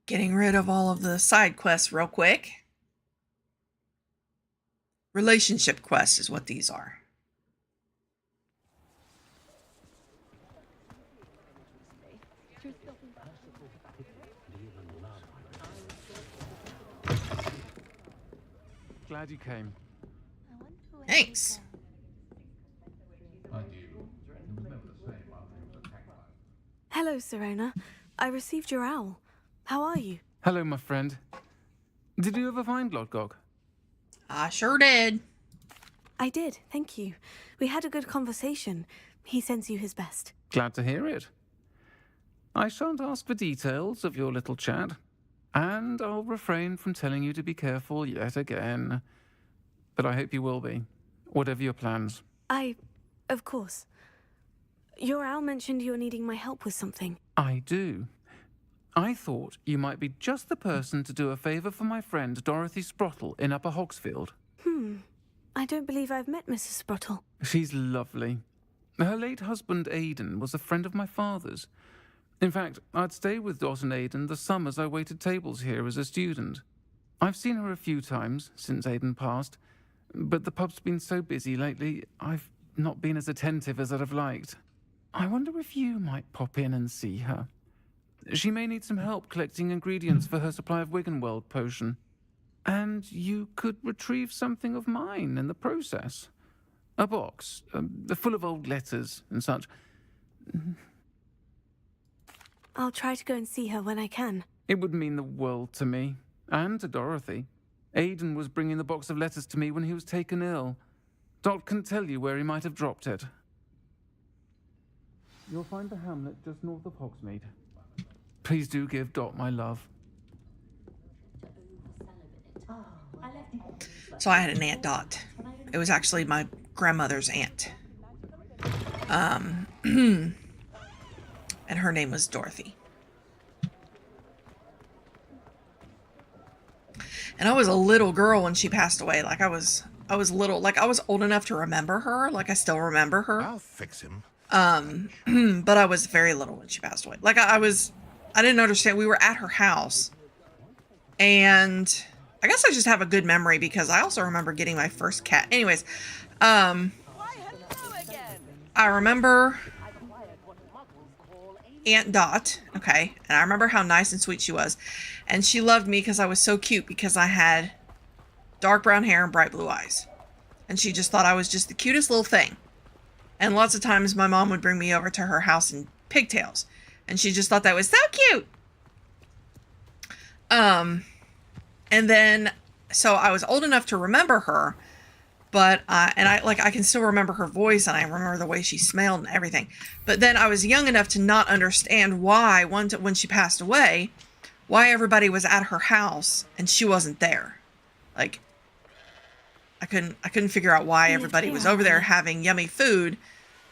Speaker 1: Getting rid of all of the side quests real quick. Relationship quests is what these are.
Speaker 18: Glad you came.
Speaker 1: Thanks.
Speaker 14: Hello, Serona. I received your owl. How are you?
Speaker 18: Hello, my friend. Did you ever find Lodgok?
Speaker 1: I sure did.
Speaker 14: I did, thank you. We had a good conversation. He sends you his best.
Speaker 18: Glad to hear it. I shan't ask for details of your little chat, and I'll refrain from telling you to be careful yet again. But I hope you will be, whatever your plans.
Speaker 14: Of course. Your owl mentioned you're needing my help with something.
Speaker 18: I do. I thought you might be just the person to do a favour for my friend Dorothy Sprottle in Upper Hogsfield.
Speaker 14: I don't believe I've met Mrs. Sprottle.
Speaker 18: She's lovely. Her late husband Aidan was a friend of my father's. In fact, I'd stay with Dot and Aidan the summers I waited tables here as a student. I've seen her a few times since Aidan passed, but the pub's been so busy lately, I've not been as attentive as I'd have liked. I wonder if you might pop in and see her. She may need some help collecting ingredients for her supply of Wiggenweld potion. And you could retrieve something of mine in the process. A box, full of old letters and such.
Speaker 14: I'll try to go and see her when I can.
Speaker 18: It would mean the world to me. And to Dorothy. Aidan was bringing the box of letters to me when he was taken ill. Dot can tell you where he might have dropped it. You'll find the hamlet just north of Hogsmeade. Please do give Dot my love.
Speaker 1: So I had an Aunt Dot. It was actually my grandmother's aunt. And her name was Dorothy. And I was a little girl when she passed away. Like I was little. Like I was old enough to remember her. Like I still remember her.
Speaker 4: I'll fix him.
Speaker 1: But I was very little when she passed away. Like I didn't understand. We were at her house. And I guess I just have a good memory because I also remember getting my first cat. Anyways, I remember Aunt Dot, okay, and I remember how nice and sweet she was. And she loved me because I was so cute because I had dark brown hair and bright blue eyes. And she just thought I was just the cutest little thing. And lots of times my mom would bring me over to her house in pigtails. And she just thought that was so cute. And then, so I was old enough to remember her, but, I can still remember her voice and I remember the way she smelled and everything. But then I was young enough to not understand why, when she passed away, why everybody was at her house and she wasn't there. Like, I couldn't figure out why everybody was over there having yummy food,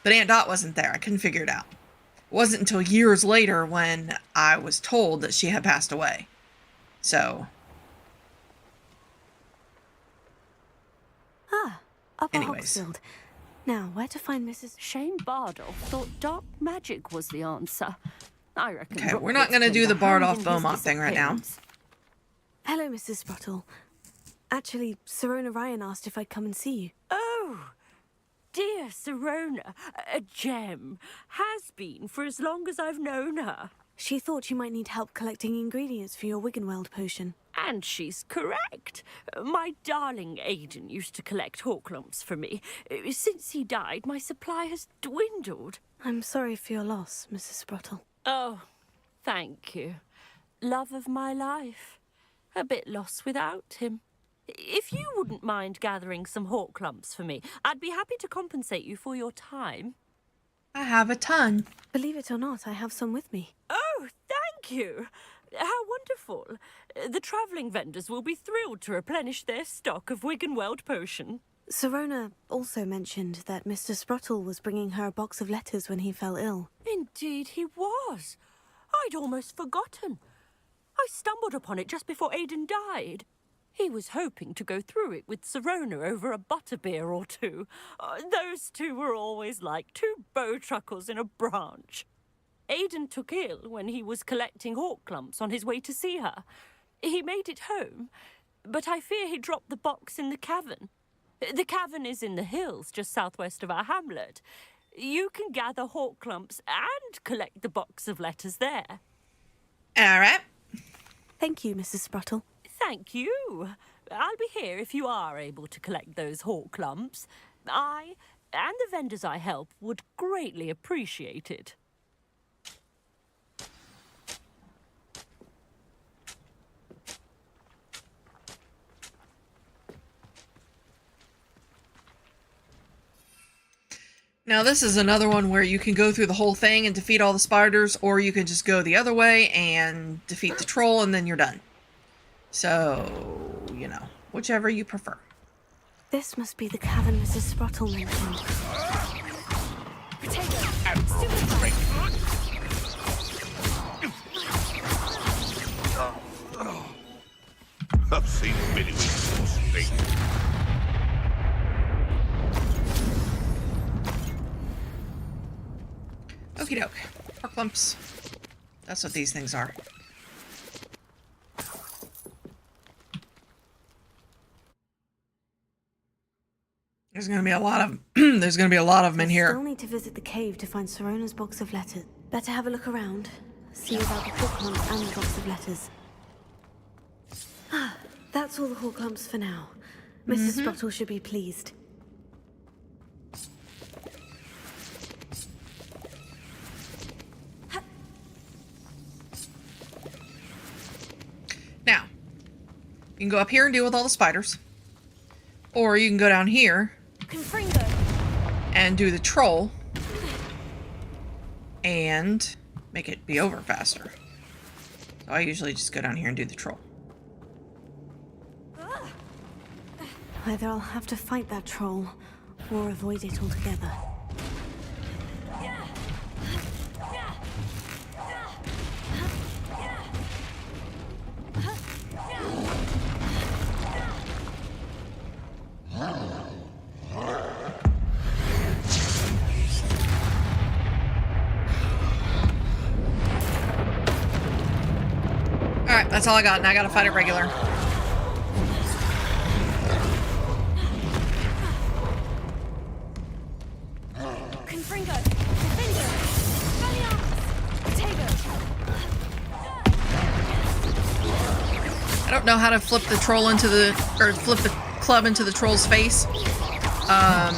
Speaker 1: but Aunt Dot wasn't there. I couldn't figure it out. It wasn't until years later when I was told that she had passed away. So,
Speaker 14: Upper
Speaker 1: anyways.
Speaker 14: Hogsfield. Now, where to find Mrs.
Speaker 8: Shane Bardolph thought dark magic was the answer. I reckon.
Speaker 1: Okay, we're not going to do the Bardolph Beaumont thing right now.
Speaker 14: Hello, Mrs. Sprottle. Actually, Sirona Ryan asked if I'd come and see you.
Speaker 8: Oh, dear Sirona, a gem. Has been for as long as I've known her.
Speaker 14: She thought you might need help collecting ingredients for your Wiggenweld potion.
Speaker 8: And she's correct. My darling Aidan used to collect hawk lumps for me. Since he died, my supply has dwindled.
Speaker 14: I'm sorry for your loss, Mrs. Sprottle.
Speaker 8: Oh, thank you. Love of my life. A bit lost without him. If you wouldn't mind gathering some hawk lumps for me, I'd be happy to compensate you for your time.
Speaker 1: I have a ton.
Speaker 14: Believe it or not, I have some with me.
Speaker 8: Oh, thank you. How wonderful. The travelling vendors will be thrilled to replenish their stock of Wiggenweld potion.
Speaker 14: Sirona also mentioned that Mr. Sprottle was bringing her a box of letters when he fell ill.
Speaker 8: Indeed he was. I'd almost forgotten. I stumbled upon it just before Aidan died. He was hoping to go through it with Sirona over a butterbeer or two. Those two were always like two bowtruckles in a branch. Aidan took ill when he was collecting hawk lumps on his way to see her. He made it home, but I fear he dropped the box in the cavern. The cavern is in the hills just southwest of our hamlet. You can gather hawk lumps and collect the box of letters there.
Speaker 1: All right.
Speaker 14: Thank you, Mrs. Sprottle.
Speaker 8: Thank you. I'll be here if you are able to collect those hawk lumps. I and the vendors I help would greatly appreciate it.
Speaker 1: Now this is another one where you can go through the whole thing and defeat all the spiders, or you can just go the other way and defeat the troll and then you're done. So, you know, whichever you prefer.
Speaker 14: This must be the cavern Mrs. Sprottle mentioned.
Speaker 4: I've seen many weeks more straight.
Speaker 1: Okie doke. Hawk lumps. That's what these things are. There's gonna be a lot of there's gonna be a lot of them in here.
Speaker 14: Still need to visit the cave to find Sirona's box of letters. Better have a look around. See about the hawk lump and the box of letters. Ah, that's all the hawk lumps for now. Mrs. Sprottle should be pleased.
Speaker 1: Now, You can go up here and deal with all the spiders. Or you can go down here and do the troll and make it be over faster. So I usually just go down here and do the troll.
Speaker 14: Either I'll have to fight that troll or avoid it altogether.
Speaker 1: Alright, that's all I got. Now I gotta fight it regular. I don't know how to flip the troll into the, or flip the club into the troll's face. I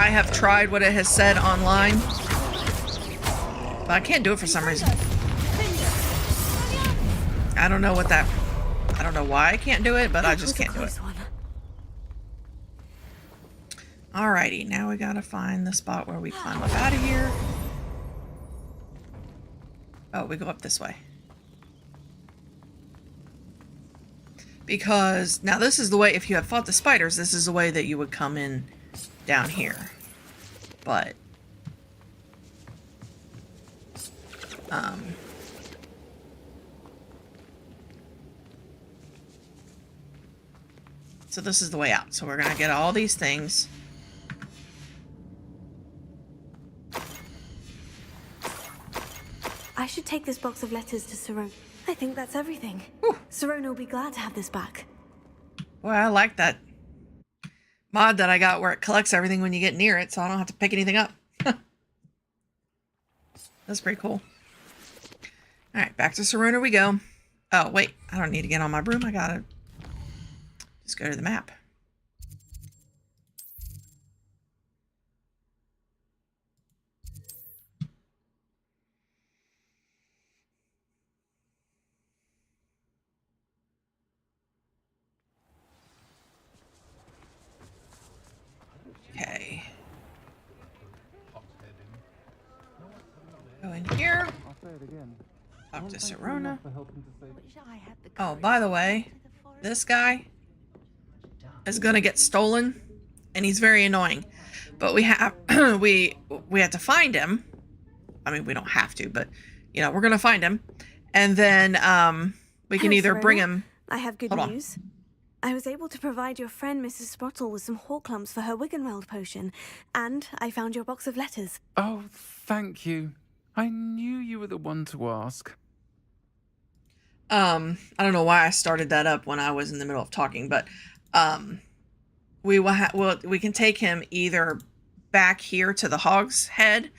Speaker 1: have tried what it has said online, but I can't do it for some reason. I don't know what that, I don't know why I can't do it, but I just can't do it. Alrighty, now we gotta find the spot where we climb up out of here. Oh, we go up this way. Because now this is the way, if you have fought the spiders, this is the way that you would come in down here. But so this is the way out. So we're gonna get all these things.
Speaker 14: I should take this box of letters to Sirona. I think that's everything. Sirona will be glad to have this back.
Speaker 1: Well, I like that mod that I got where it collects everything when you get near it, so I don't have to pick anything up. That's pretty cool. Alright, back to Sirona we go. Oh, wait. I don't need to get on my broom. I gotta just go to the map. Okay. Go in here. Talk to Sirona. Oh, by the way, this guy is gonna get stolen, and he's very annoying. But we have we have to find him. I mean, we don't have to, but you know, we're gonna find him, and then we can either bring him.
Speaker 14: I have good news. I was able to provide your friend Mrs. Sprottle with some Horklumps for her Wiggenweld potion, and I found your box of letters.
Speaker 18: Oh, thank you. I knew you were the one to ask.
Speaker 1: I don't know why I started that up when I was in the middle of talking, but we can take him either back here to the Hog's Head,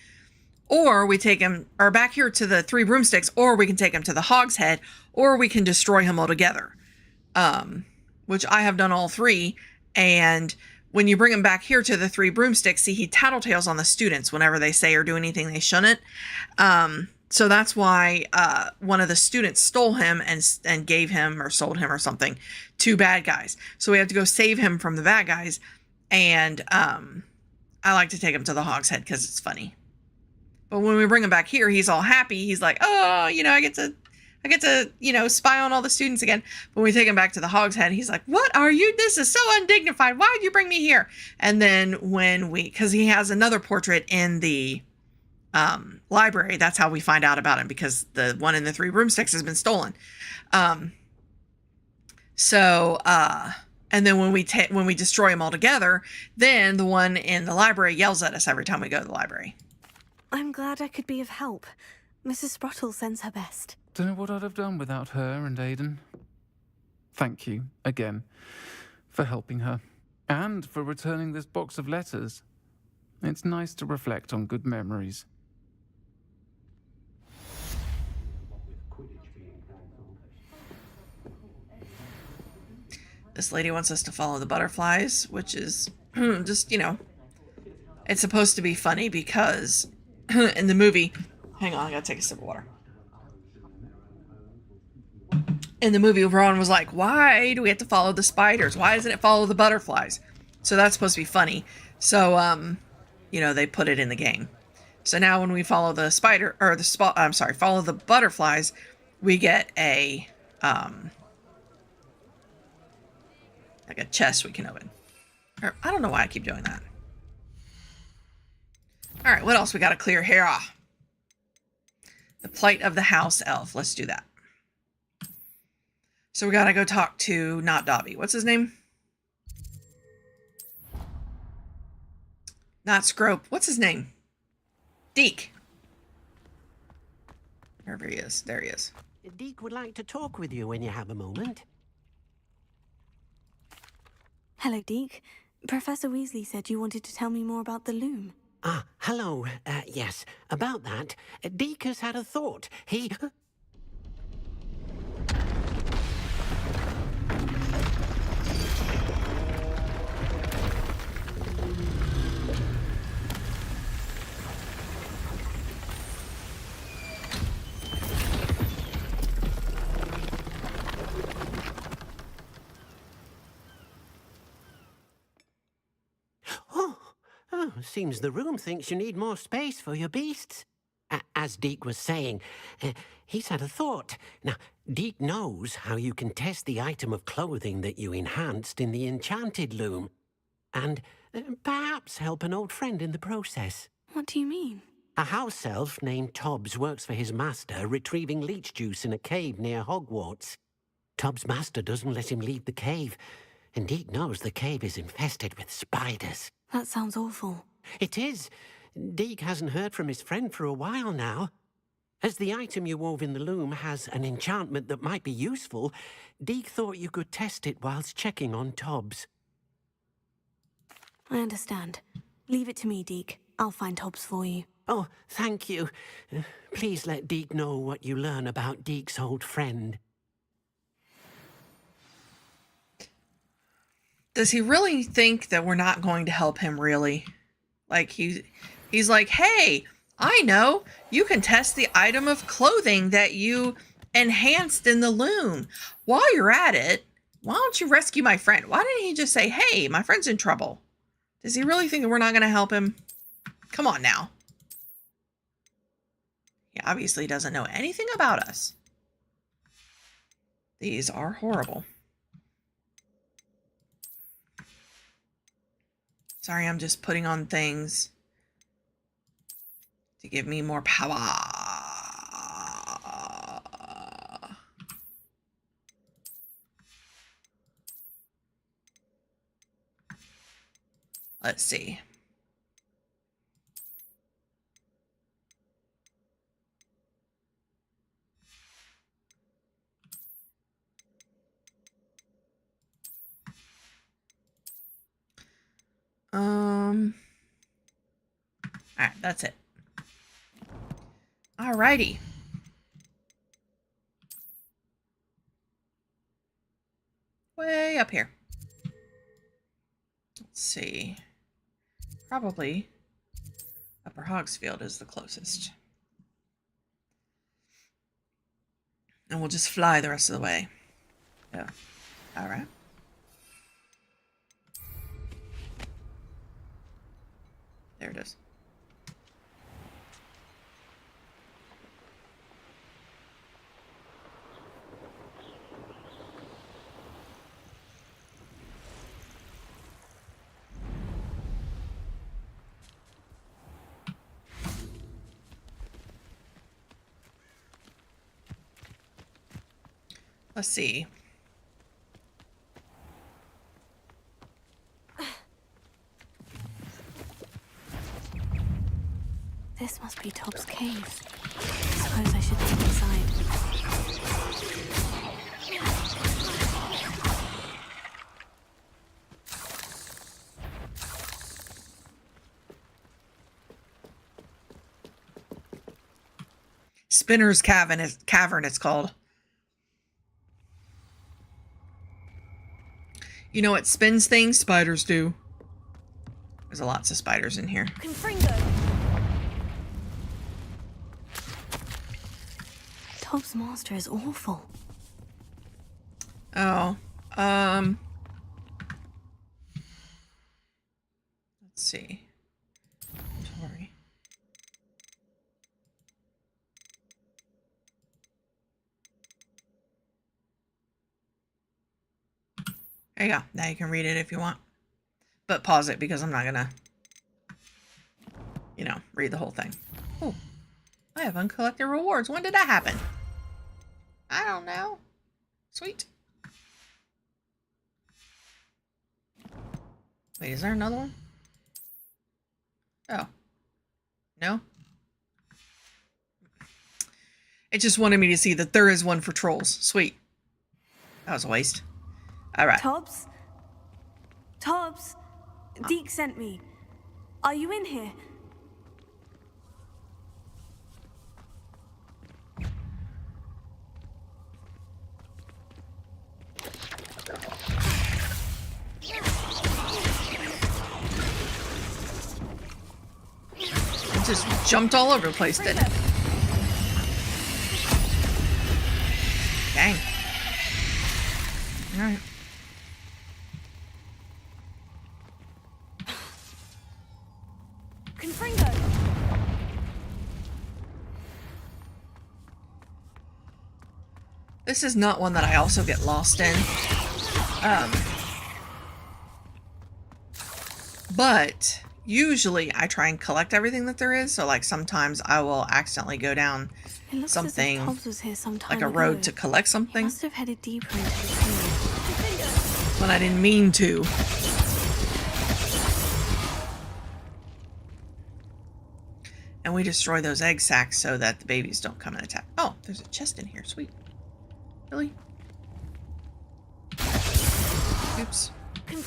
Speaker 1: or we take him, or back here to the Three Broomsticks, or we can take him to the Hog's Head, or we can destroy him altogether. Which I have done all three, and when you bring him back here to the Three Broomsticks, see, he tattletales on the students whenever they say or do anything they shouldn't. So that's why one of the students stole him and gave him or sold him or something to bad guys. So we have to go save him from the bad guys, and I like to take him to the Hog's Head because it's funny. But when we bring him back here, he's all happy. He's like, oh, you know, I get to, you know, spy on all the students again. But when we take him back to the Hog's Head, he's like, what are you? This is so undignified. Why did you bring me here? And then when because he has another portrait in the library, that's how we find out about him, because the one in the Three Broomsticks has been stolen. And then when we destroy him altogether, then the one in the library yells at us every time we go to the library.
Speaker 14: I'm glad I could be of help. Mrs. Sprottle sends her best.
Speaker 18: Don't know what I'd have done without her and Aiden. Thank you, again, for helping her, and for returning this box of letters. It's nice to reflect on good memories.
Speaker 1: This lady wants us to follow the butterflies, which is just, you know, it's supposed to be funny because in the movie, hang on, I gotta take a sip of water. in the movie, Ron was like, why do we have to follow the spiders? Why doesn't it follow the butterflies? So that's supposed to be funny. So, you know, they put it in the game. So now when we follow the spider, or follow the butterflies, we get a, like a chest we can open. Or, I don't know why I keep doing that. All right, what else we got to clear here? The plight of the house elf. Let's do that. So we got to go talk to, not Dobby. What's his name? Not Scrope. What's his name? Deke. Wherever he is. There he is.
Speaker 15: Deke would like to talk with you when you have a moment.
Speaker 14: Hello, Deke. Professor Weasley said you wanted to tell me more about the loom.
Speaker 15: Ah, hello. Yes, about that. Deke has had a thought. He... Oh, seems the room thinks you need more space for your beasts. As Deke was saying, he's had a thought. Now, Deke knows how you can test the item of clothing that you enhanced in the enchanted loom. And perhaps help an old friend in the process.
Speaker 14: What do you mean?
Speaker 15: A house elf named Tobbs works for his master, retrieving leech juice in a cave near Hogwarts. Tobbs' master doesn't let him leave the cave, and Deke knows the cave is infested with spiders.
Speaker 14: That sounds awful.
Speaker 15: It is. Deke hasn't heard from his friend for a while now. As the item you wove in the loom has an enchantment that might be useful, Deke thought you could test it whilst checking on Tobbs.
Speaker 14: I understand. Leave it to me, Deke. I'll find Tobbs for you.
Speaker 15: Oh, thank you. Please let Deke know what you learn about Deke's old friend.
Speaker 1: Does he really think that we're not going to help him, really? Like, he's like, hey, I know. You can test the item of clothing that you enhanced in the loom. While you're at it, why don't you rescue my friend? Why didn't he just say, hey, my friend's in trouble? Does he really think that we're not going to help him? Come on now. He obviously doesn't know anything about us. These are horrible. Sorry, I'm just putting on things to give me more power. Let's see. All right, that's it. All righty. Way up here. Let's see. Probably Upper Hogsfield is the closest. And we'll just fly the rest of the way. Yeah. All right. There it is. Let's see.
Speaker 14: This must be Tobbs' cave. I suppose I should step inside.
Speaker 1: Spinner's Cavern, it's called. You know what spins things? Spiders do. There's lots of spiders in here.
Speaker 14: Confringo! Tobbs' master is awful.
Speaker 1: Oh. Let's see. Sorry. There you go. Now you can read it if you want. But pause it because I'm not gonna, you know, read the whole thing. Oh, I have uncollected rewards. When did that happen? I don't know. Sweet. Wait, is there another one? Oh. No? It just wanted me to see that there is one for trolls. Sweet. That was a waste. Alright.
Speaker 14: Tobbs? Tobbs? Deke sent me. Are you in here?
Speaker 1: It just jumped all over the place, didn't it? Dang. Alright.
Speaker 14: Confringo!
Speaker 1: This is not one that I also get lost in. But usually I try and collect everything that there is. So like sometimes I will accidentally go down something like a road to collect something.
Speaker 14: Must have headed deeper into the cave.
Speaker 1: When I didn't mean to. And we destroy those egg sacs so that the babies don't come and attack. Oh, there's a chest in here. Sweet. Really? Oops.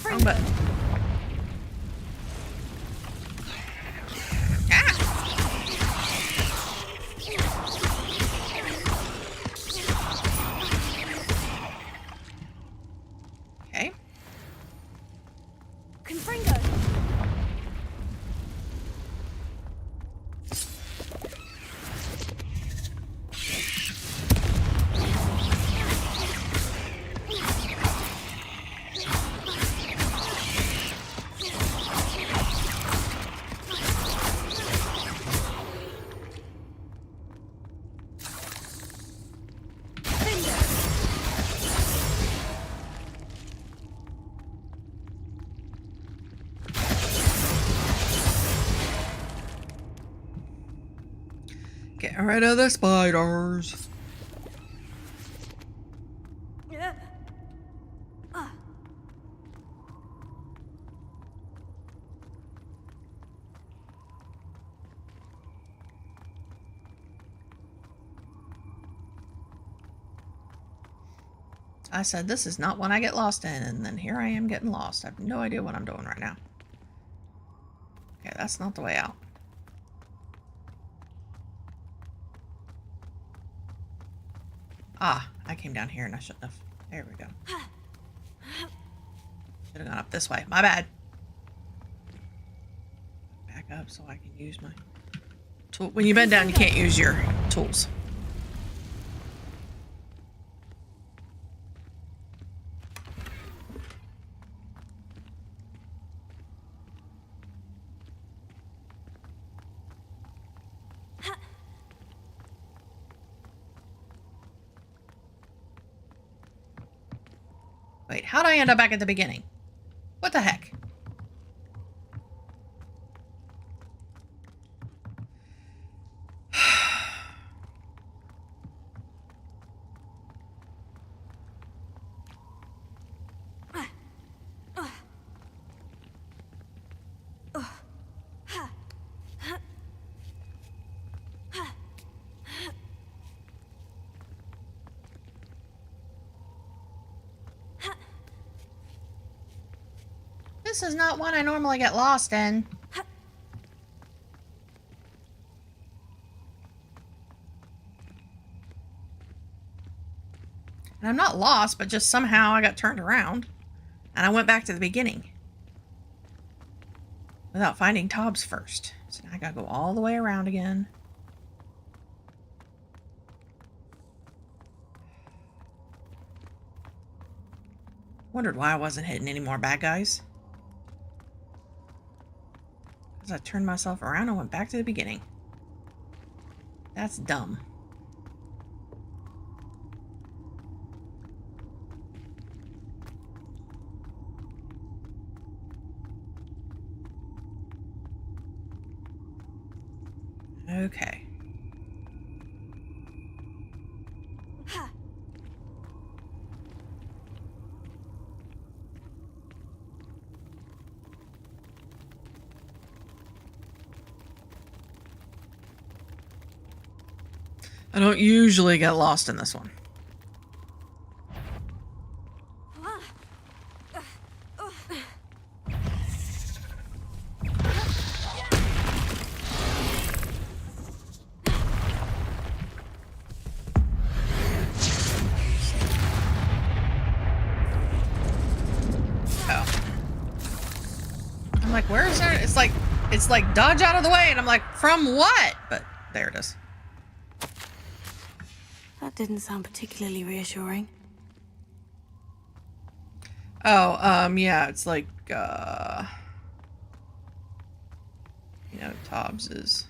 Speaker 1: Wrong button. Okay.
Speaker 14: Confringo!
Speaker 1: Get rid of the spiders. I said this is not one I get lost in, and then here I am getting lost. I have no idea what I'm doing right now. Okay, that's not the way out. Ah, I came down here and I shouldn't have. There we go. Should have gone up this way. My bad. Back up so I can use my tool. When you bend down, you can't use your tools. Wait, how'd I end up back at the beginning? What the heck? This is not one I normally get lost in. And I'm not lost, but just somehow I got turned around. And I went back to the beginning. Without finding Tobbs first. So now I gotta go all the way around again. Wondered why I wasn't hitting any more bad guys. Because I turned myself around and went back to the beginning. That's dumb. Okay. I don't usually get lost in this one. I'm like, where is there? It's like dodge out of the way, and I'm like, from what? But there it is.
Speaker 14: That didn't sound particularly reassuring.
Speaker 1: Oh, yeah, it's like, you know, Tobbs is.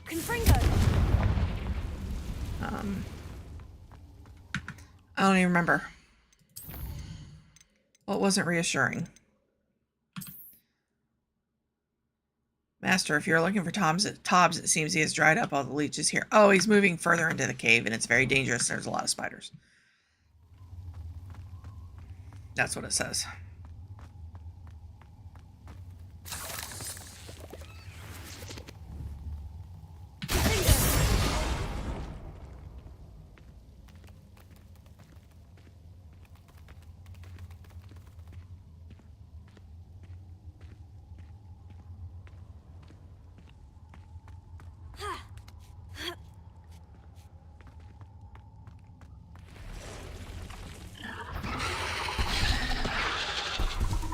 Speaker 5: Confringo.
Speaker 1: I don't even remember. What wasn't reassuring? Master, if you're looking for Tobbs, it seems he has dried up all the leeches here. Oh, he's moving further into the cave, and it's very dangerous. There's a lot of spiders. That's what it says.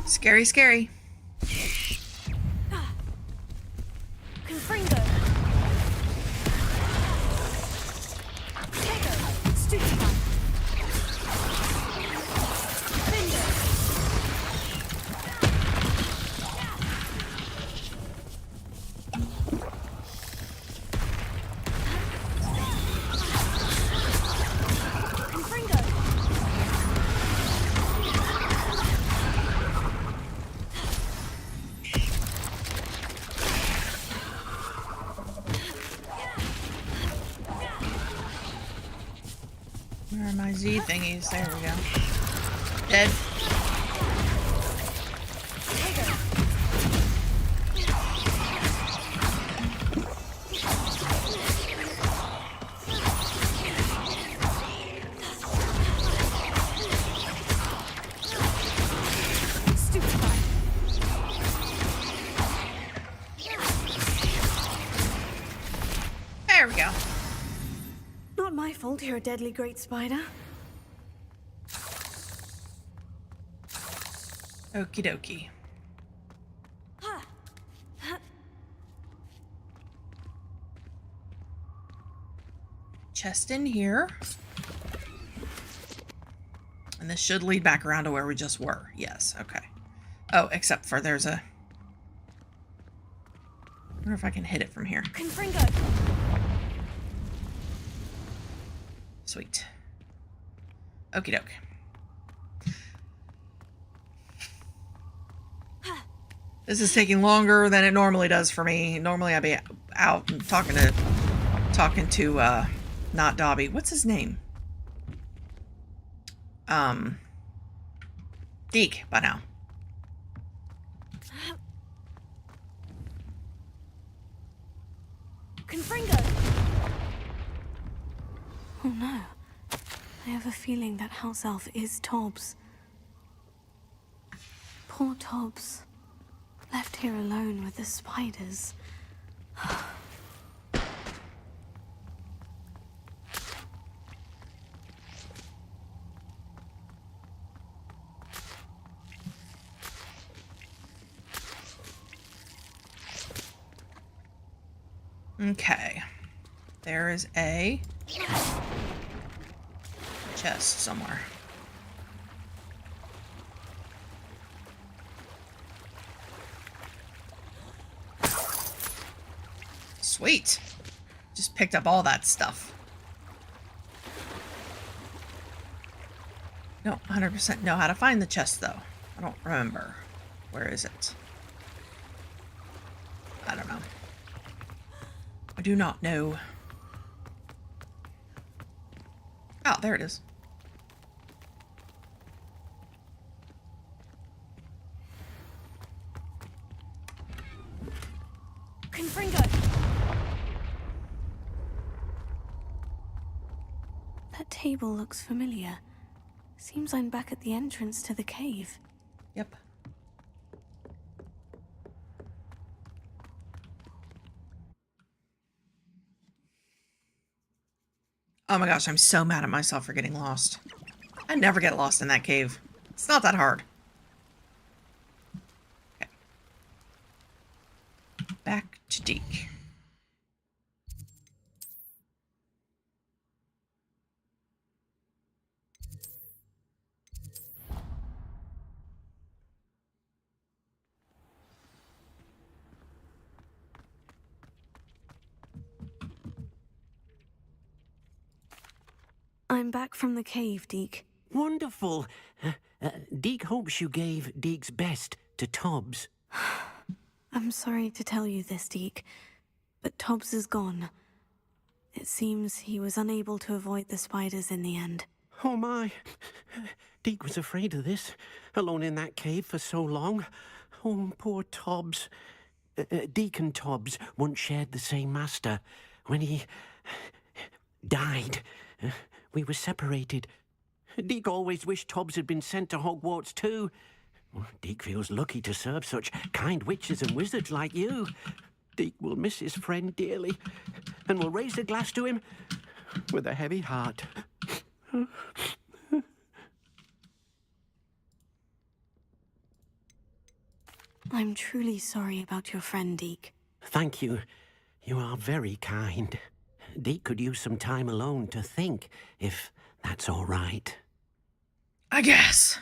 Speaker 1: Scary, scary.
Speaker 5: Confringo. Stupefy.
Speaker 1: Where are my Z thingies? There we go. Dead. There we go.
Speaker 14: Not my fault you're a deadly great spider.
Speaker 1: Okie dokie. Chest in here. And this should lead back around to where we just were. Yes, okay. Oh, except for there's a... I wonder if I can hit it from here.
Speaker 5: Confringo.
Speaker 1: Sweet. Okie doke. This is taking longer than it normally does for me. Normally I'd be out and talking to not Dobby. What's his name? Deke by now.
Speaker 5: Confringo.
Speaker 14: Oh no. I have a feeling that house elf is Tobbs. Poor Tobbs. Left here alone with the spiders.
Speaker 1: Okay. there is a chest somewhere. Sweet. Just picked up all that stuff. Don't 100% know how to find the chest, though. I don't remember. Where is it? I don't know. I do not know. Oh, there it is.
Speaker 14: Confringo! That table looks familiar. Seems I'm back at the entrance to the cave.
Speaker 1: Yep. Oh my gosh, I'm so mad at myself for getting lost. I never get lost in that cave. It's not that hard. Okay. Back to Deke.
Speaker 14: I'm back from the cave, Deke.
Speaker 15: Wonderful. Deke hopes you gave Deke's best to Tobbs.
Speaker 14: I'm sorry to tell you this, Deke, but Tobbs is gone. It seems he was unable to avoid the spiders in the end.
Speaker 15: Oh my. Deke was afraid of this, alone in that cave for so long. Oh, poor Tobbs. Deke and Tobbs once shared the same master. When he died, we were separated. Deke always wished Tobbs had been sent to Hogwarts too. Deke feels lucky to serve such kind witches and wizards like you. Deke will miss his friend dearly, and will raise a glass to him with a heavy heart.
Speaker 14: I'm truly sorry about your friend, Deke.
Speaker 15: Thank you. You are very kind. Deke could use some time alone to think, if that's all right.
Speaker 1: I guess.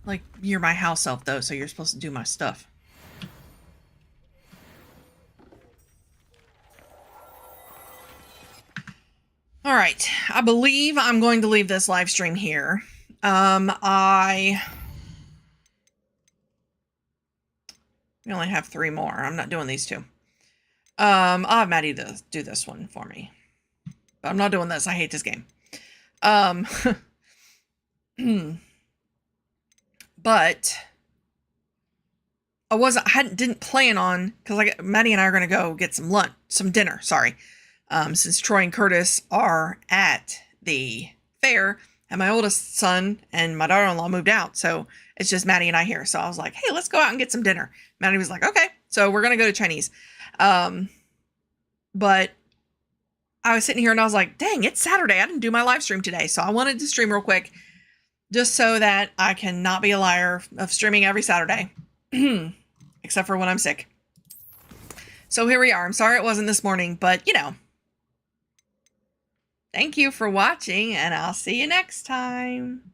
Speaker 1: Like, you're my house elf, though, so you're supposed to do my stuff. All right. I believe I'm going to leave this live stream here. We only have 3 more. I'm not doing these 2. I'll have Maddie do this one for me. But I'm not doing this. I hate this game. But didn't plan on, because Maddie and I are going to go get some dinner, sorry. Since Troy and Curtis are at the fair, and my oldest son and my daughter-in-law moved out, so it's just Maddie and I here. So I was like, hey, let's go out and get some dinner. Maddie was like, okay. So we're going to go to Chinese. But I was sitting here and I was like, dang, it's Saturday. I didn't do my live stream today. So I wanted to stream real quick just so that I can not be a liar of streaming every Saturday, except for when I'm sick. So here we are. I'm sorry it wasn't this morning, but you know, thank you for watching and I'll see you next time.